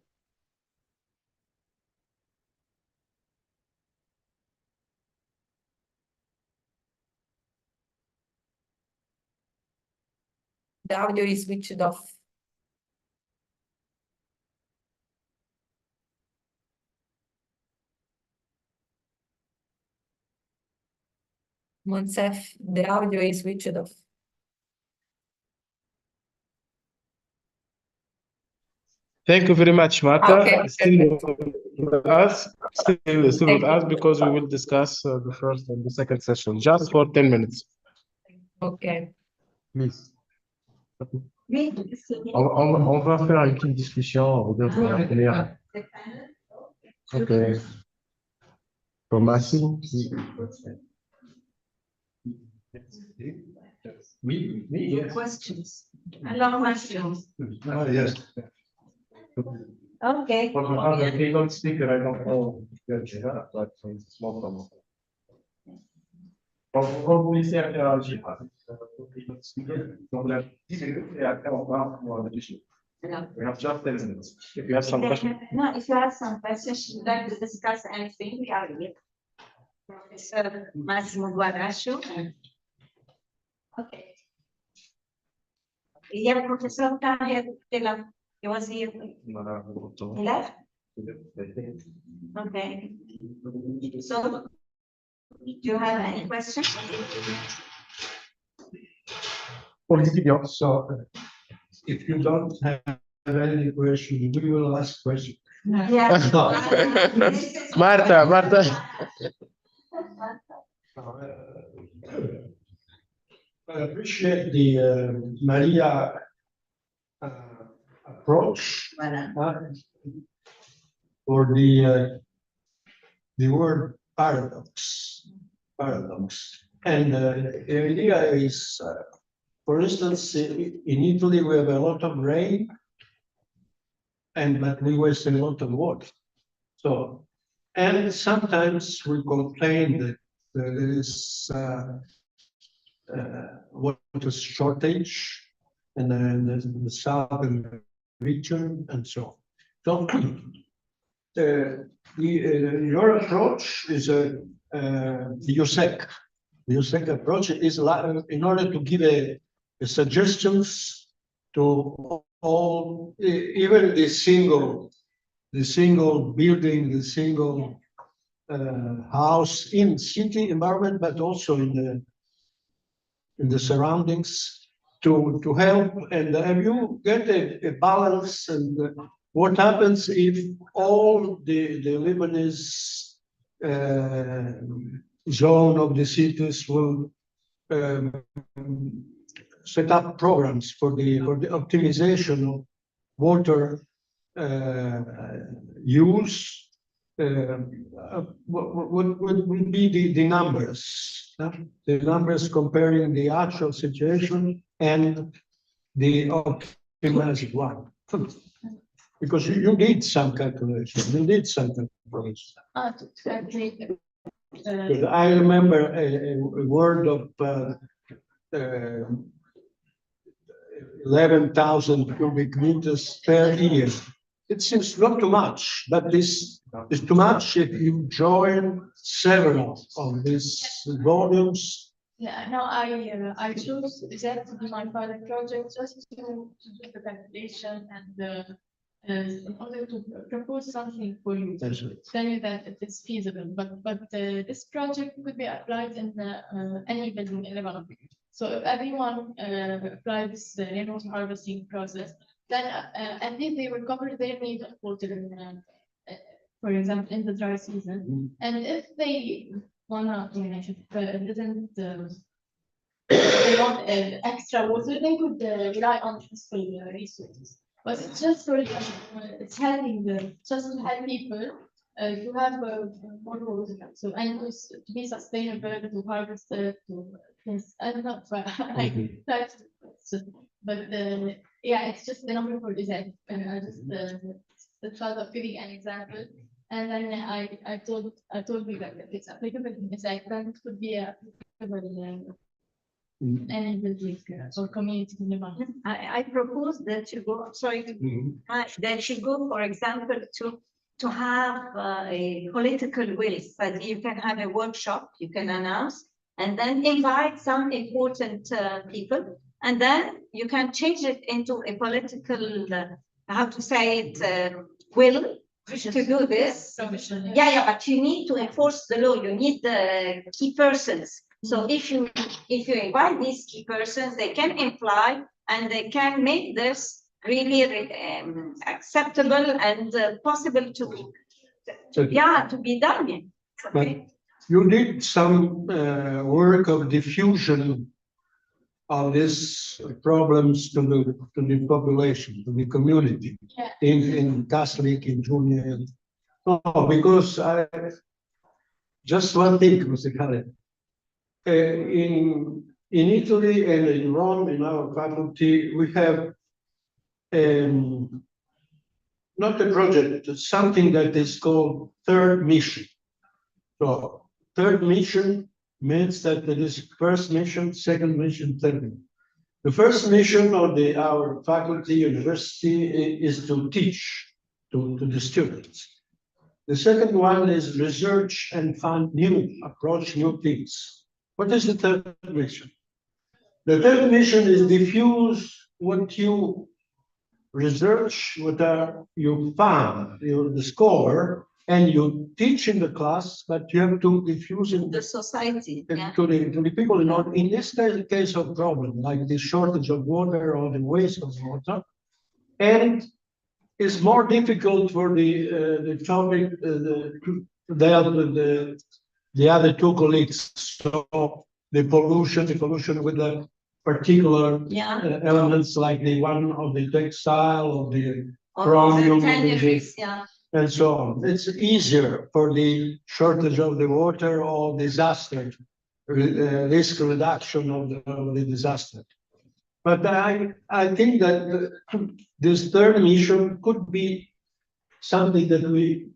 The audio is switched off. Monsef, the audio is switched off. Thank you very much, Marta. Okay, Still with us, still with Thank us, you. because we will discuss the first and the second session, just for 10 minutes, Okay. please. Oui, On va faire une petite discussion de première. Ok. Thomas. questions. Alors, questions. Yes. Okay. They don't speak, I don't know. But it's small problem. On vous laisser interagir. Donc, la et après, on va réfléchir. We have just 10 minutes. If you have some questions. No, if you have some questions, you'd like to discuss anything, we are here. Professor Massimo Guarascio. Okay. Yeah, Professor Tahir, he was here. He left? Okay. So, do you have any questions? So if you don't have any question, we will ask questions. Yeah. Marta. I appreciate the Maria approach for the word paradox. And the idea is, for instance, in Italy, we have a lot of rain, but we waste a lot of water. So, and sometimes we complain that there is water shortage in the southern region and so on. So your approach is the USEC approach is in order to give a suggestions to all, even the single building, the single house in city environment, but also in the surroundings to help. And have you get a balance? And what happens if all the Lebanese zone of the cities will set up programs for the optimization of water use? What would be the numbers? The numbers comparing the actual situation and the optimized one. Because you did some calculation, you did some calculation. To calculate the, Because I remember a word of 11,000 cubic meters per year. It seems not too much, but this is too much if you join several of these volumes. yeah, no, I chose that to be my pilot project just to do the calculation and in order to propose something for you, That's it. tell you that it is feasible, but this project could be applied in any building in Lebanon. So if everyone applies the rainwater harvesting process, then at least they will cover their need of water, for example, in the dry season. And if they wanna, didn't they want extra water, they could rely on useful resources. But it's just for it's helping them just to help people to have more water. So and to be sustainable, to harvest it, to yes, I don't know, like that's but yeah, it's just the number for design. And I just the thought of giving an example. And then I told you that it's applicable in design, then it could be applicable any building or community in Lebanon. I propose that you go, sorry, that you go, for example, to have a political will, that you can have a workshop, you can announce, and then invite some important people, and then you can change it into a political, how to say it, will to do this. Yeah, but you need to enforce the law. You need the key persons. So if you invite these key persons, they can imply and they can make this really acceptable and possible to be done. But you did some work of diffusion of these problems to the population, to the community, Yeah. in Catholic, in Junior. No, because just one thing, Mr. Khaled. In Italy and in Rome, in our faculty, we have not a project, it's something that is called third mission. So third mission means that there is first mission, second mission, third mission. The first mission of our faculty, university, is to teach to the students. The second one is research and approach new things. What is the third mission? The third mission is diffuse what you research, what you found, you discover, and you teach in the class, but you have to diffuse in The society. to the people. In this case of problem, like the shortage of water or the waste of water, and it's more difficult for the topic the other two colleagues. So the pollution with the particular elements like the one of the textile or the chromium and so on. It's easier for the shortage of the water or disaster, risk reduction of the disaster. But I think that this third mission could be something that we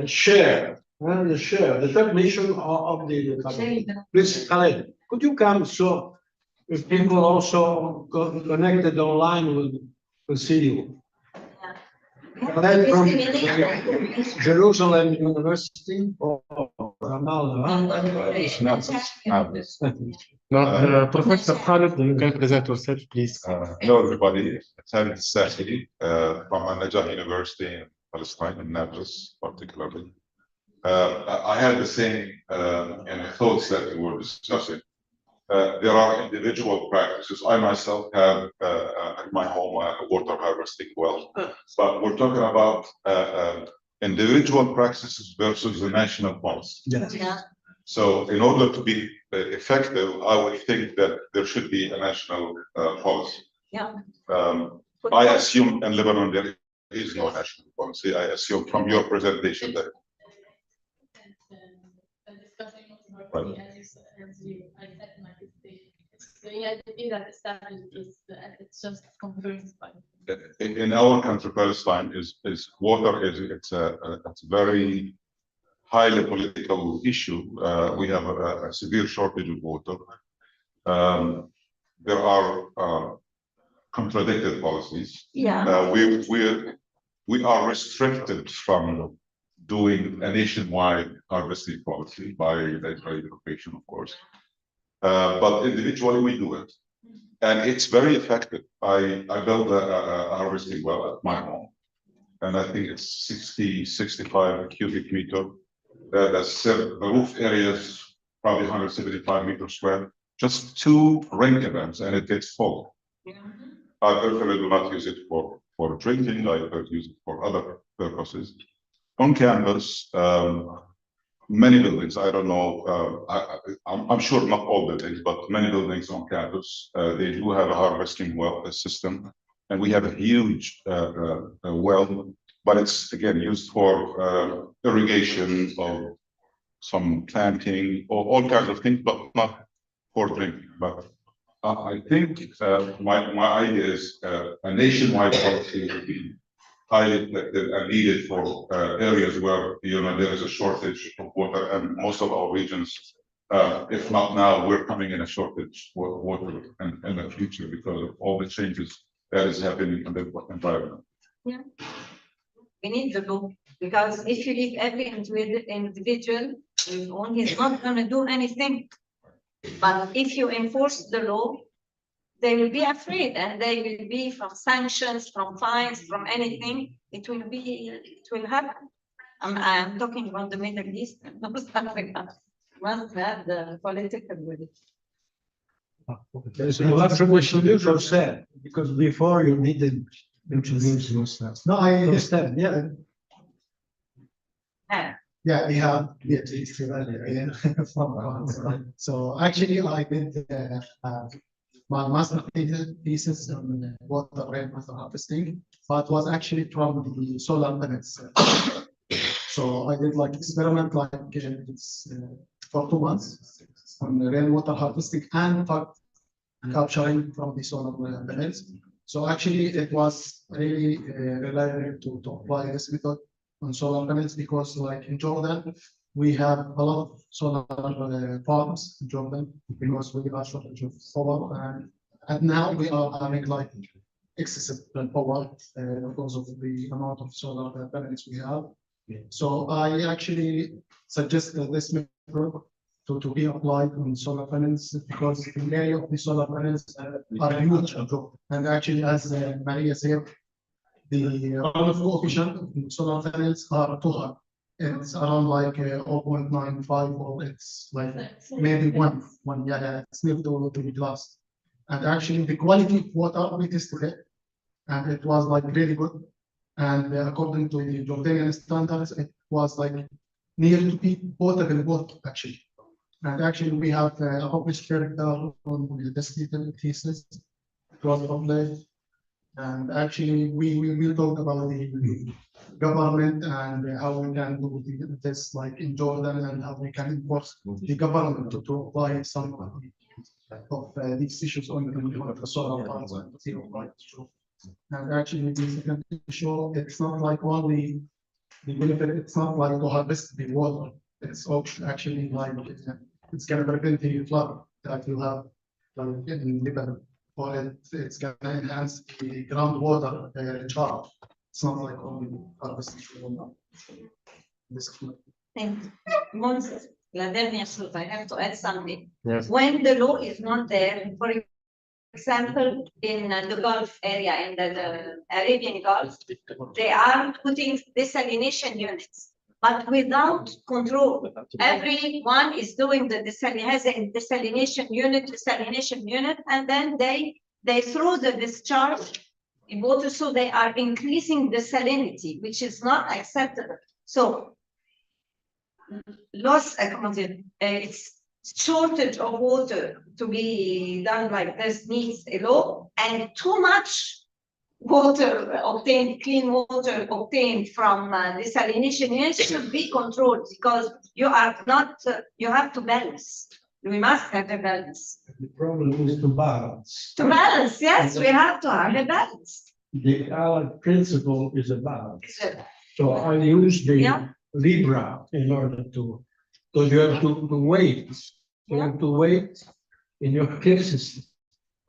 share. The third mission of the please, Khaled, could you come so if people also connected online will see you? Khaled from Jerusalem University or Ramallah? No, Professor Khaled, you can present yourself, please. Hello, everybody. Khaled Sahili from Al-Najah University in Palestine, in Nablus, particularly. I had the same thoughts that we were discussing. There are individual practices. I myself have at my home a water harvesting well, but we're talking about individual practices versus the national policy. Yes. So in order to be effective, I would think that there should be a national policy. I assume in Lebanon there is no national policy. I assume from your presentation that. the EIDB that established this, it's just confirmed by. In our country, Palestine is water it's a very highly political issue. We have a severe shortage of water. There are contradicted policies. Yeah. We are restricted from doing a nationwide harvesting policy by the European, of course. But individually we do it. And it's very effective. I built a harvesting well at my home. And I think it's 65 cubic meter. The roof area is probably 175 meters square. Just 2 rain events and it gets full. I personally do not use it for drinking. I use it for other purposes. On campus, many buildings, I don't know, I'm sure not all buildings, but many buildings on campus, they do have a harvesting well system. And we have a huge well, but it's again used for irrigation or some planting or all kinds of things, but not for drinking. But I think my idea is a nationwide policy would be highly effective and needed for areas where there is a shortage of water, and most of our regions, if not now, we're coming in a shortage of water in the future because of all the changes that is happening in the environment. Yeah. We need the law, because if you leave every individual on, he's not going to do anything. But if you enforce the law, they will be afraid, and they will be from sanctions, from fines, from anything. It will happen. I'm talking about the Middle East and North Africa. Must have the political will. There's a lot of questions you said, because before you needed introduce yourself. No, I understand, yeah. Yeah, we have so actually I did my master thesis on water rainwater harvesting, but was actually from the solar panels. So I did like experiment like it's for 2 months on the rainwater harvesting and capturing from the solar panels. So actually it was really reliable to apply this method on solar panels, because like in Jordan, we have a lot of solar farms in Jordan because we are shortage of solar, and now we are having like excessive power because of the amount of solar panels we have. So I actually suggest this method to be applied on solar panels, because the area of the solar panels are huge, and actually, as Maria said, the runoff coefficient of the solar panels are too high. It's around like 0.95, or it's like maybe one. Yeah, it's near to be lost. And actually, the quality of water we tested it, and it was like really good. And according to the Jordanian standards, it was like near to be potable water actually. And actually, we have a published character on this thesis. It was published. And actually, we will talk about the government and how we can do this, like in Jordan, and how we can enforce the government to apply some of these issues on the solar farms and the right. And actually, this can show it's not like only the benefit. It's not like to harvest the water. It's also actually like it's going to prevent the flood that you have in Lebanon. Or it's going to enhance the groundwater recharge. It's not like only harvesting. Thank you. Moses, I have to add something. Yes. When the law is not there, for example, in the Gulf area, in the Arabian Gulf, they are putting desalination units, but without control. Everyone is doing has a desalination unit, and then they throw the discharge in water, so they are increasing the salinity, which is not acceptable. So it's shortage of water to be done like this needs a law, and too much water obtained, clean water obtained from desalination units should be controlled, because you are not, you have to balance. We must have a balance. The problem is to balance. To balance, yes, we have to have a balance. The Allied principle is a balance. So, So I use the Yeah. Libra in order to, because you have to wait. You have to wait in your cases.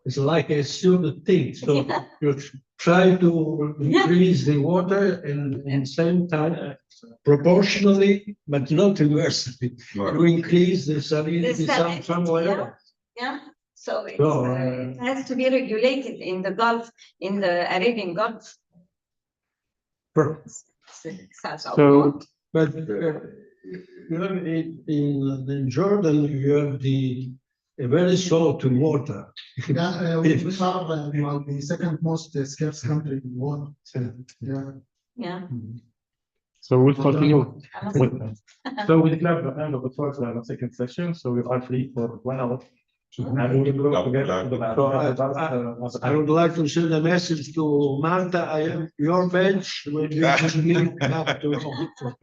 It's like a stupid thing. So Yeah. you try to increase the water and at the same time proportionally, but not reversely. You increase the salinity somewhere yeah. else. Yeah, so it's, So, it has to be regulated in the Gulf, in the Arabian Gulf. So, But you have in Jordan, you have a very salty water. Yeah, we are the second most scarce country in the world. Yeah. Yeah. so we'll continue with that. So we declare the end of the first and second session, so we are free for 1 hour. And we will go together to the. So I would like to send a message to Marta, I am your bench. When you need help to-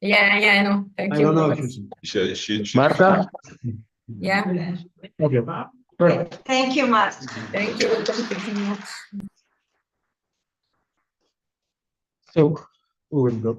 Yeah, I know. Thank I you. don't know if Robert. you. Marta? Yeah, Okay. Perfect. Thank you, Mark. thank you. Thank you so much. So we will go.